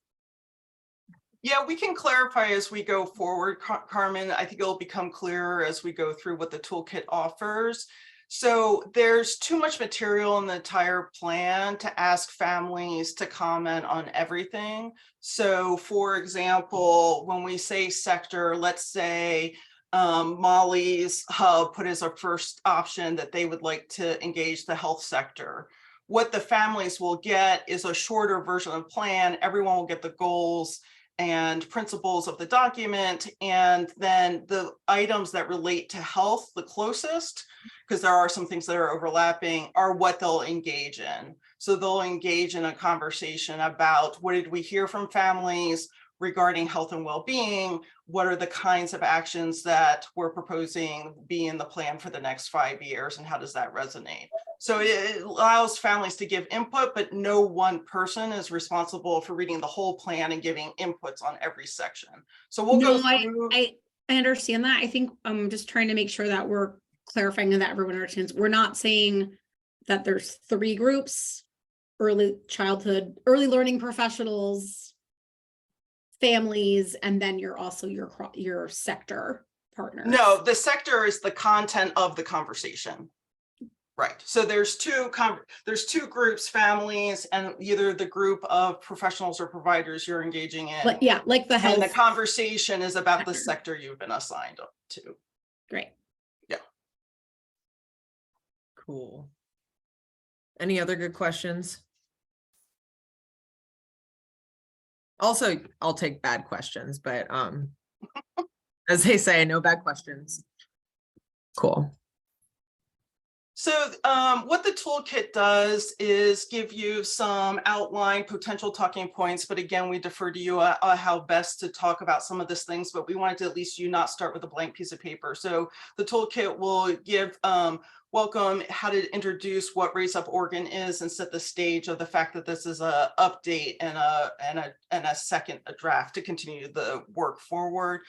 Yeah, we can clarify as we go forward, Carmen. I think it'll become clearer as we go through what the toolkit offers. So there's too much material in the entire plan to ask families to comment on everything. So for example, when we say sector, let's say Molly's Hub put as a first option that they would like to engage the health sector. What the families will get is a shorter version of the plan. Everyone will get the goals and principles of the document, and then the items that relate to health the closest, because there are some things that are overlapping, are what they'll engage in. So they'll engage in a conversation about what did we hear from families regarding health and well-being, what are the kinds of actions that we're proposing be in the plan for the next 5 years, and how does that resonate? So it allows families to give input, but no one person is responsible for reading the whole plan and giving inputs on every section. So we'll go through. I understand that. I think I'm just trying to make sure that we're clarifying and that everyone understands. We're not saying that there's 3 groups: early childhood, early learning professionals, families, and then you're also your sector partners. No, the sector is the content of the conversation. Right. So there's two groups, families, and either the group of professionals or providers you're engaging in. But yeah, like the health. And the conversation is about the sector you've been assigned to. Great. Yeah. Cool. Any other good questions? Also, I'll take bad questions, but as they say, no bad questions. Cool. So what the toolkit does is give you some outline potential talking points, but again, we defer to you how best to talk about some of these things, but we wanted to at least you not start with a blank piece of paper. So the toolkit will give welcome, how to introduce what Raise Up Oregon is and set the stage of the fact that this is a update and a second draft to continue the work forward.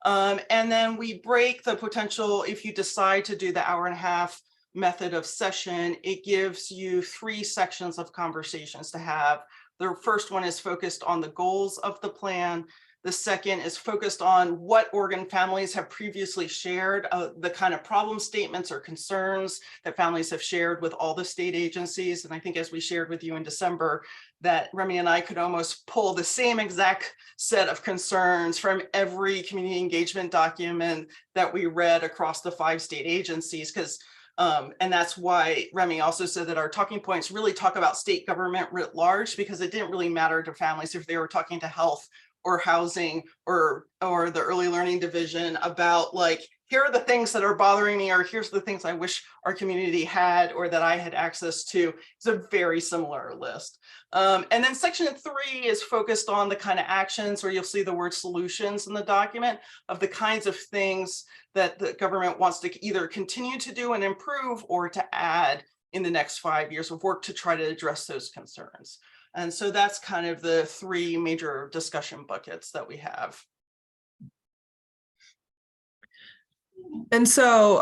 And then we break the potential, if you decide to do the 1.5 hour method of session, it gives you 3 sections of conversations to have. The first one is focused on the goals of the plan. The second is focused on what Oregon families have previously shared, the kind of problem statements or concerns that families have shared with all the state agencies. And I think as we shared with you in December, that Remy and I could almost pull the same exact set of concerns from every community engagement document that we read across the 5 state agencies, because and that's why Remy also said that our talking points really talk about state government writ large, because it didn't really matter to families if they were talking to health or housing or the early learning division about like, here are the things that are bothering me, or here's the things I wish our community had or that I had access to. It's a very similar list. And then section 3 is focused on the kind of actions, or you'll see the word solutions in the document, of the kinds of things that the government wants to either continue to do and improve or to add in the next 5 years of work to try to address those concerns. And so that's kind of the 3 major discussion buckets that we have. And so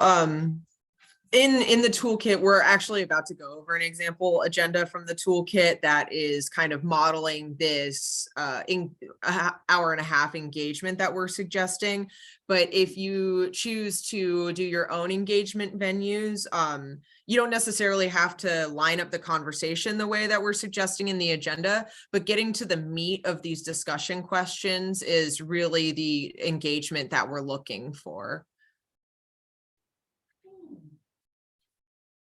in the toolkit, we're actually about to go over an example agenda from the toolkit that is kind of modeling this hour-and-a-half engagement that we're suggesting. But if you choose to do your own engagement venues, you don't necessarily have to line up the conversation the way that we're suggesting in the agenda, but getting to the meat of these discussion questions is really the engagement that we're looking for.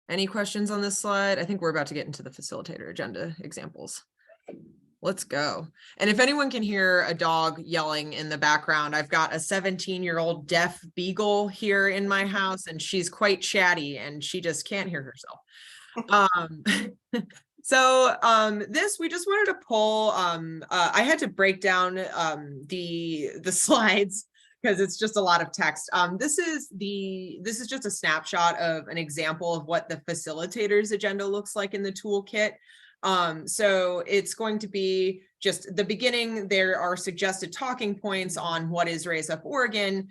Any questions on this slide? I think we're about to get into the facilitator agenda examples. Let's go. And if anyone can hear a dog yelling in the background, I've got a 17-year-old deaf beagle here in my house, and she's quite chatty and she just can't hear herself. This, we just wanted to pull, I had to break down the slides because it's just a lot of text. This is just a snapshot of an example of what the facilitator's agenda looks like in the toolkit. So it's going to be just the beginning. There are suggested talking points on what is Raise Up Oregon,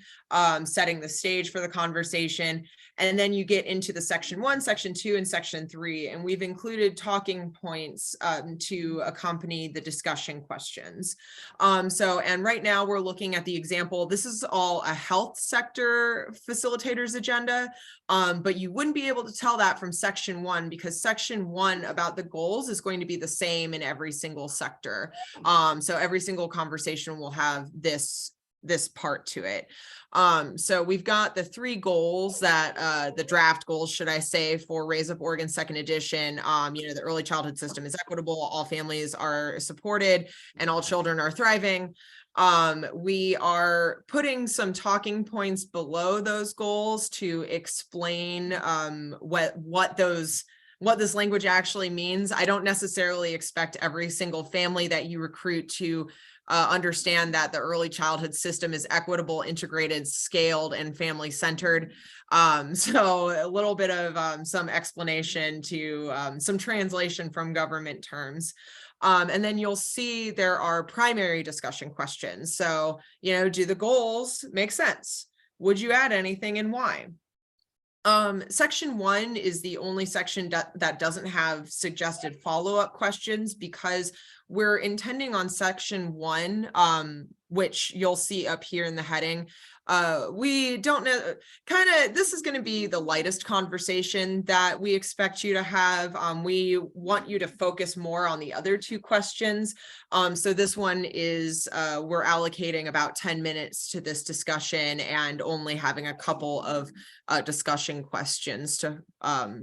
setting the stage for the conversation. And then you get into the section 1, section 2, and section 3. And we've included talking points to accompany the discussion questions. And right now we're looking at the example. This is all a health sector facilitator's agenda, but you wouldn't be able to tell that from section 1 because section 1 about the goals is going to be the same in every single sector. So every single conversation will have this part to it. So we've got the 3 goals that the draft goals, should I say, for Raise Up Oregon 2nd edition. The early childhood system is equitable, all families are supported, and all children are thriving. We are putting some talking points below those goals to explain what this language actually means. I don't necessarily expect every single family that you recruit to understand that the early childhood system is equitable, integrated, scaled, and family-centered. So a little bit of some explanation to some translation from government terms. And then you'll see there are primary discussion questions. So, do the goals make sense? Would you add anything and why? Section 1 is the only section that doesn't have suggested follow-up questions because we're intending on section 1, which you'll see up here in the heading. We don't know, this is going to be the lightest conversation that we expect you to have. We want you to focus more on the other 2 questions. So this one is, we're allocating about 10 minutes to this discussion and only having a couple of discussion questions to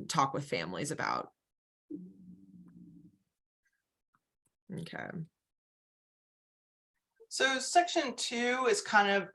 talk with families about. Okay. So section 2 is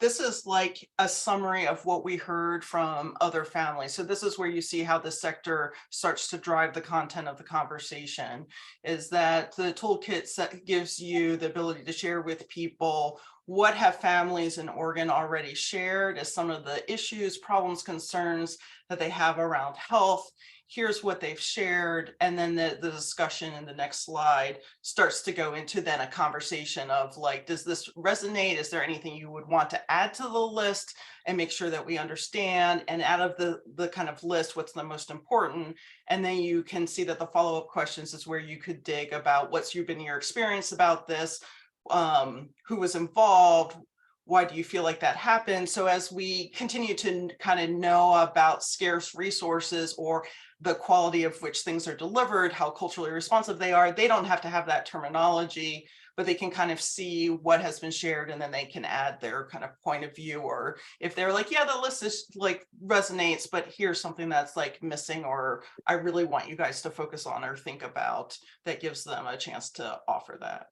this is like a summary of what we heard from other families. So this is where you see how the sector starts to drive the content of the conversation, is that the toolkit gives you the ability to share with people what have families in Oregon already shared as some of the issues, problems, concerns that they have around health. Here's what they've shared. And then the discussion in the next slide starts to go into then a conversation of like, does this resonate? Is there anything you would want to add to the list and make sure that we understand? And out of the kind of list, what's the most important? And then you can see that the follow-up questions is where you could dig about what's been your experience about this, who was involved, why do you feel like that happened? So as we continue to kind of know about scarce resources or the quality of which things are delivered, how culturally responsive they are. They don't have to have that terminology, but they can kind of see what has been shared, and then they can add their kind of point of view, or if they're like, yeah, the list is like resonates, but here's something that's like missing, or I really want you guys to focus on or think about, that gives them a chance to offer that.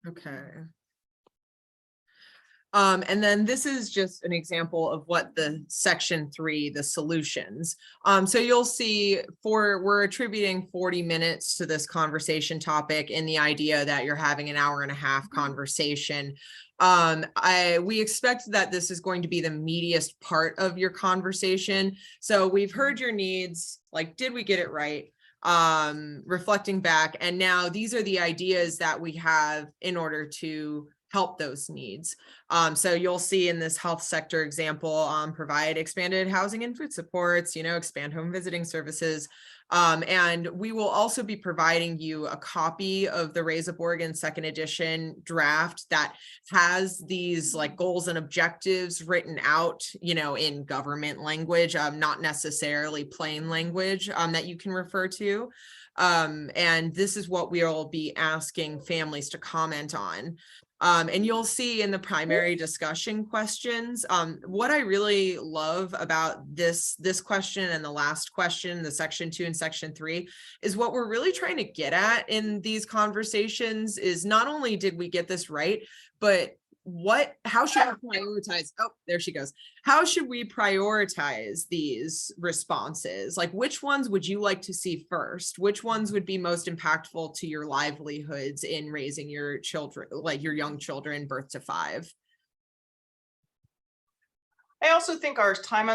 Okay. And then this is just an example of what the section 3, the solutions. So you'll see we're attributing 40 minutes to this conversation topic, in the idea that you're having an hour and a half conversation. We expect that this is going to be the meatiest part of your conversation. So we've heard your needs, like, did we get it right? Reflecting back, and now these are the ideas that we have in order to help those needs. So you'll see in this health sector example, provide expanded housing and food supports, expand home visiting services. And we will also be providing you a copy of the Raise Up Oregon 2nd edition draft that has these like goals and objectives written out, in government language, not necessarily plain language, that you can refer to. And this is what we'll be asking families to comment on. And you'll see in the primary discussion questions, what I really love about this question and the last question, the section 2 and section 3, is what we're really trying to get at in these conversations is not only did we get this right, but how should we prioritize? Oh, there she goes. How should we prioritize these responses? Like, which ones would you like to see first? Which ones would be most impactful to your livelihoods in raising your children, like your young children, birth to 5? I also think our time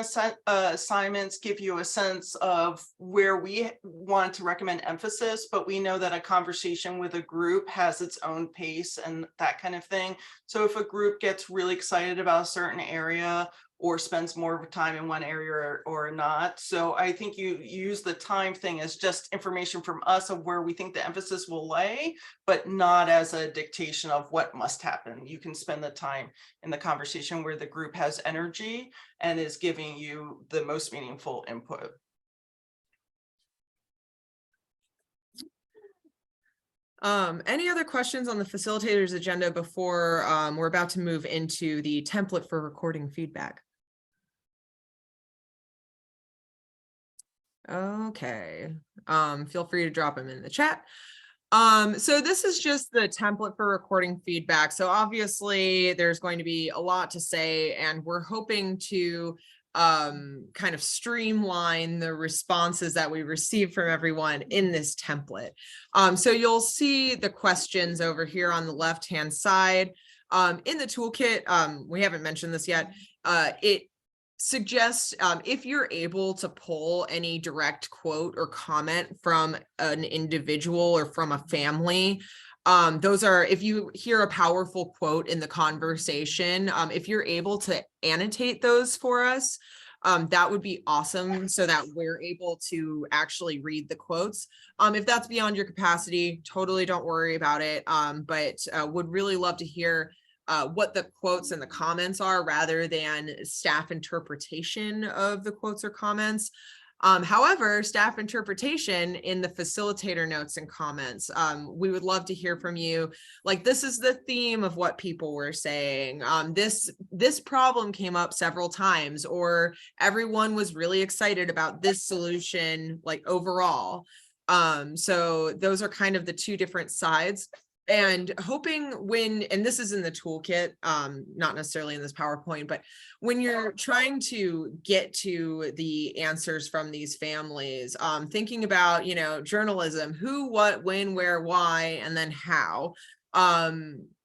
assignments give you a sense of where we want to recommend emphasis, but we know that a conversation with a group has its own pace and that kind of thing. So if a group gets really excited about a certain area or spends more time in one area or not. So I think you use the time thing as just information from us of where we think the emphasis will lay, but not as a dictation of what must happen. You can spend the time in the conversation where the group has energy and is giving you the most meaningful input. Any other questions on the facilitator's agenda before we're about to move into the template for recording feedback? Okay, feel free to drop them in the chat. So this is just the template for recording feedback. So obviously there's going to be a lot to say, and we're hoping to kind of streamline the responses that we receive from everyone in this template. So you'll see the questions over here on the left-hand side. In the toolkit, we haven't mentioned this yet, it suggests if you're able to pull any direct quote or comment from an individual or from a family, those are, if you hear a powerful quote in the conversation, if you're able to annotate those for us, that would be awesome, so that we're able to actually read the quotes. If that's beyond your capacity, totally don't worry about it, but would really love to hear what the quotes and the comments are rather than staff interpretation of the quotes or comments. However, staff interpretation in the facilitator notes and comments, we would love to hear from you. Like, this is the theme of what people were saying. This problem came up several times, or everyone was really excited about this solution, like overall. So those are kind of the two different sides. And hoping and this is in the toolkit, not necessarily in this PowerPoint, but when you're trying to get to the answers from these families, thinking about, journalism, who, what, when, where, why, and then how,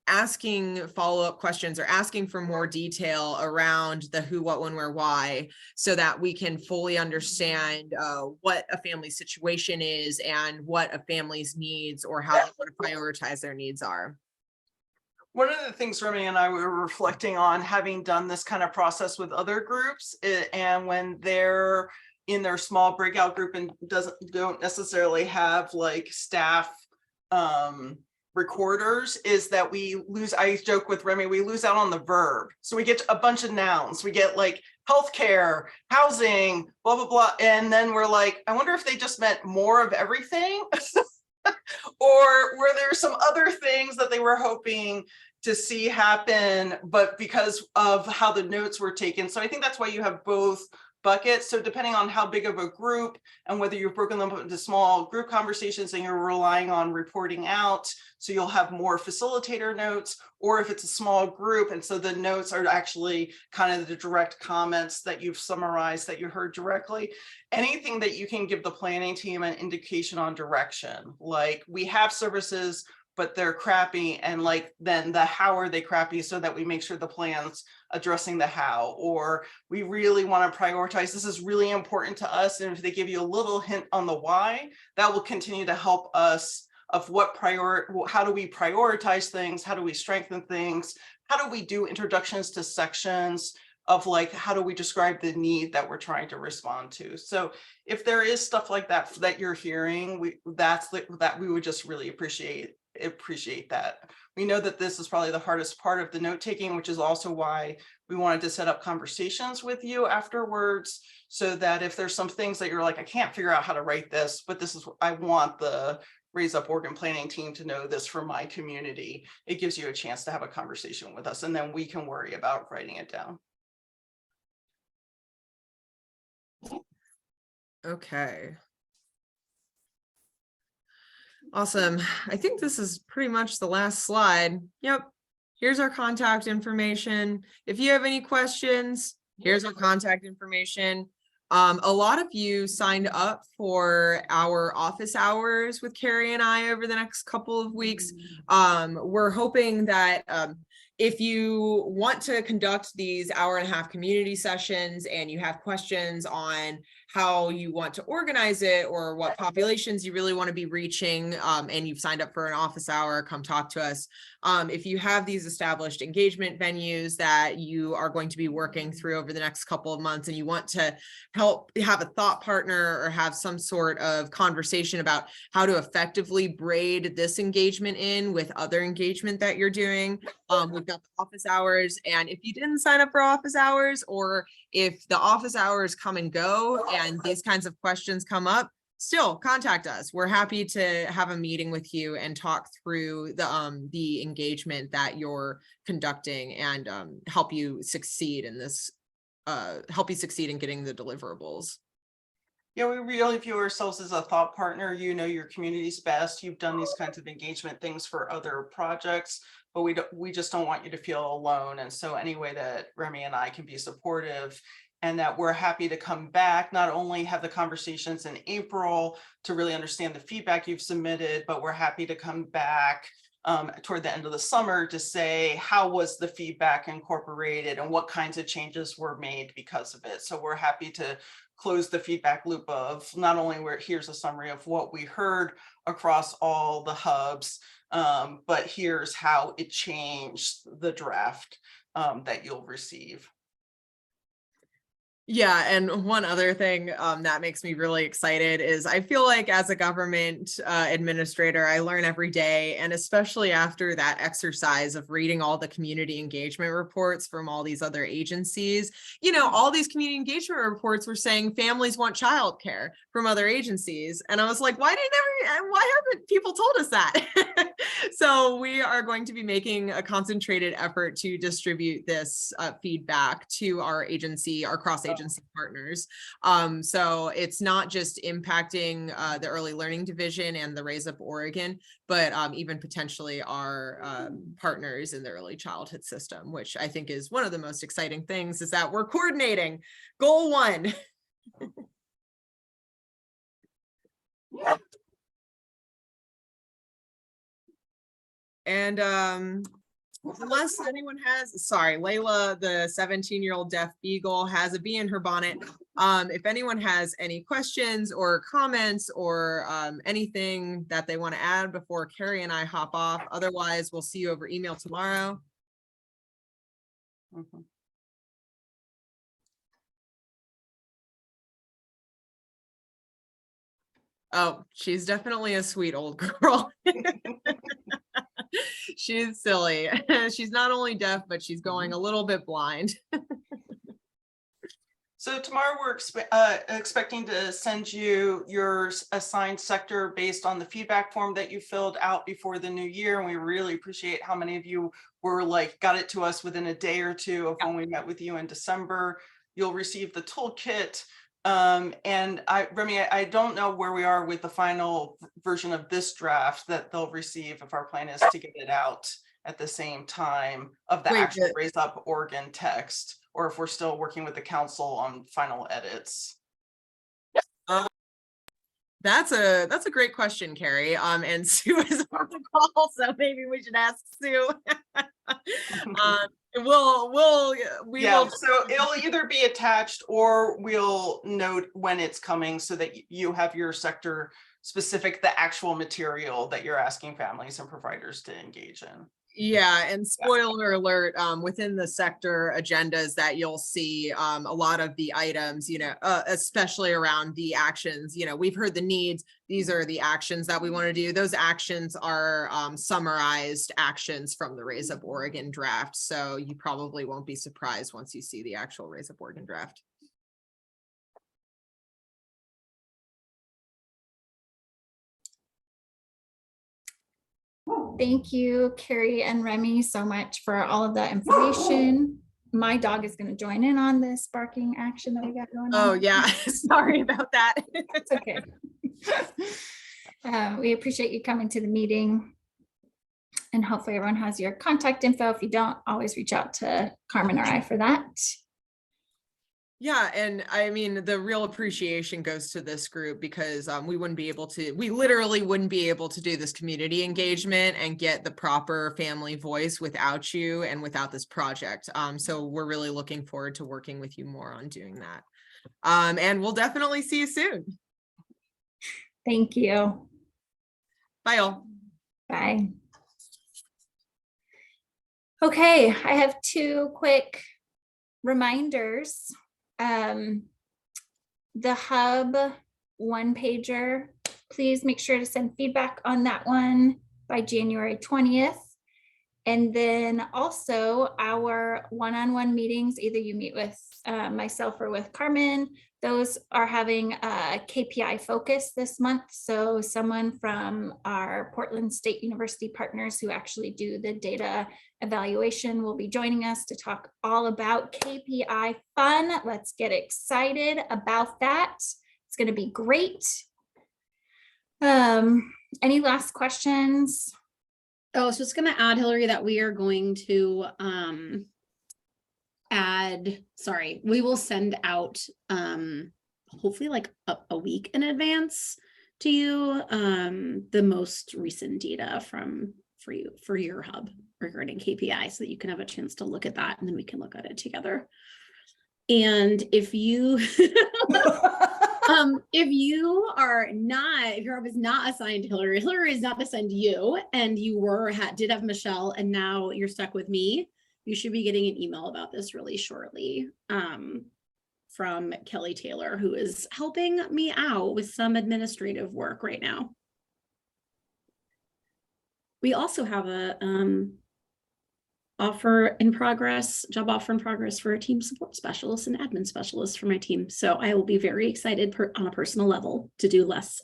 asking follow-up questions or asking for more detail around the who, what, when, where, why, so that we can fully understand what a family's situation is and what a family's needs or how they want to prioritize their needs are. One of the things Remy and I were reflecting on, having done this kind of process with other groups, and when they're in their small breakout group and don't necessarily have like staff recorders is that we lose, I joke with Remy, we lose out on the verb. So we get a bunch of nouns. We get like healthcare, housing, blah, blah, blah. And then we're like, I wonder if they just meant more of everything. Or were there some other things that they were hoping to see happen, but because of how the notes were taken. So I think that's why you have both buckets. So depending on how big of a group and whether you've broken them up into small group conversations and you're relying on reporting out, so you'll have more facilitator notes, or if it's a small group and so the notes are actually kind of the direct comments that you've summarized that you heard directly. Anything that you can give the planning team an indication on direction, like we have services but they're crappy, and like then the how are they crappy, so that we make sure the plan's addressing the how, or we really want to prioritize, this is really important to us, and if they give you a little hint on the why, that will continue to help us of how do we prioritize things, how do we strengthen things, how do we do introductions to sections of like, how do we describe the need that we're trying to respond to. So if there is stuff like that that you're hearing, that we would just really appreciate that. We know that this is probably the hardest part of the note taking, which is also why we wanted to set up conversations with you afterwards, so that if there's some things that you're like, I can't figure out how to write this, but this is, I want the Raise Up Oregon planning team to know this for my community, it gives you a chance to have a conversation with us, and then we can worry about writing it down. Okay. Awesome. I think this is pretty much the last slide. Yep. Here's our contact information. If you have any questions, here's our contact information. A lot of you signed up for our office hours with Carrie and I over the next couple of weeks. We're hoping that if you want to conduct these hour-and-a-half community sessions and you have questions on how you want to organize it or what populations you really want to be reaching, and you've signed up for an office hour, come talk to us. If you have these established engagement venues that you are going to be working through over the next couple of months and you want to help have a thought partner or have some sort of conversation about how to effectively braid this engagement in with other engagement that you're doing, we've got the office hours. And if you didn't sign up for office hours, or if the office hours come and go and these kinds of questions come up, still contact us. We're happy to have a meeting with you and talk through the engagement that you're conducting and help you succeed in this, help you succeed in getting the deliverables. Yeah, we really view ourselves as a thought partner. You know your community's best. You've done these kinds of engagement things for other projects, but we just don't want you to feel alone. And so any way that Remy and I can be supportive, and that we're happy to come back, not only have the conversations in April to really understand the feedback you've submitted, but we're happy to come back toward the end of the summer to say, how was the feedback incorporated and what kinds of changes were made because of it. So we're happy to close the feedback loop of not only here's a summary of what we heard across all the hubs, but here's how it changed the draft that you'll receive. Yeah, and one other thing that makes me really excited is I feel like as a government administrator, I learn every day, and especially after that exercise of reading all the community engagement reports from all these other agencies, you know, all these community engagement reports were saying families want childcare from other agencies. And I was like, why haven't people told us that? So we are going to be making a concentrated effort to distribute this feedback to our agency, our cross-agency partners. So it's not just impacting the early learning division and the Raise Up Oregon, but even potentially our partners in the early childhood system, which I think is one of the most exciting things, is that we're coordinating. Goal 1. And unless anyone has, sorry, Layla, the 17-year-old deaf beagle, has a bee in her bonnet. If anyone has any questions or comments or anything that they want to add before Carrie and I hop off, otherwise we'll see you over email tomorrow. Mm-hmm. Oh, she's definitely a sweet old girl. She's silly. She's not only deaf, but she's going a little bit blind. So tomorrow we're expecting to send you your assigned sector based on the feedback form that you filled out before the new year. And we really appreciate how many of you were got it to us within a day or two of when we met with you in December. You'll receive the toolkit. And Remy, I don't know where we are with the final version of this draft that they'll receive, if our plan is to get it out at the same time of the actual Raise Up Oregon text, or if we're still working with the council on final edits. That's a great question, Carrie. And Sue is on the call, so maybe we should ask Sue. We will. So it'll either be attached or we'll note when it's coming so that you have your sector specific, the actual material that you're asking families and providers to engage in. Yeah, and spoiler alert, within the sector agendas that you'll see a lot of the items, especially around the actions, we've heard the needs. These are the actions that we want to do. Those actions are summarized actions from the Raise Up Oregon draft. So you probably won't be surprised once you see the actual Raise Up Oregon draft. Thank you, Carrie and Remy, so much for all of that information. My dog is going to join in on this barking action that we got going on. Oh yeah, sorry about that. It's okay. We appreciate you coming to the meeting. And hopefully everyone has your contact info. If you don't, always reach out to Carmen or I for that. Yeah, and I mean, the real appreciation goes to this group because we literally wouldn't be able to do this community engagement and get the proper family voice without you and without this project. So we're really looking forward to working with you more on doing that. And we'll definitely see you soon. Thank you. Bye all. Bye. Okay, I have two quick reminders. The hub one pager, please make sure to send feedback on that one by January 20th. And then also our one-on-one meetings, either you meet with myself or with Carmen, those are having a KPI focus this month. So someone from our Portland State University partners who actually do the data evaluation will be joining us to talk all about KPI fun. Let's get excited about that. It's going to be great. Any last questions? Oh, I was just going to add, Hillary, that we are going to we will send out hopefully like a week in advance to you the most recent data for your hub regarding KPI so that you can have a chance to look at that and then we can look at it together. And if you if your hub is not assigned to Hillary is not assigned to you, and you did have Michelle and now you're stuck with me, you should be getting an email about this really shortly from Kelly Taylor, who is helping me out with some administrative work right now. We also have a job offer in progress for a team support specialist and admin specialist for my team. So I will be very excited on a personal level to do less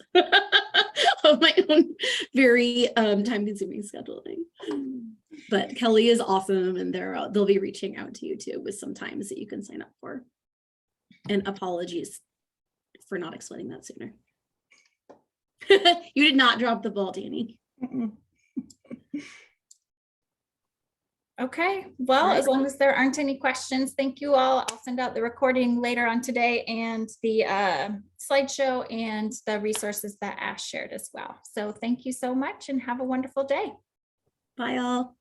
of my own very time-consuming scheduling. But Kelly is awesome, and they'll be reaching out to you too with some times that you can sign up for. And apologies for not explaining that sooner. You did not drop the ball, Danny. Okay, well, as long as there aren't any questions, thank you all. I'll send out the recording later on today and the slideshow and the resources that Ash shared as well. So thank you so much and have a wonderful day. Bye all.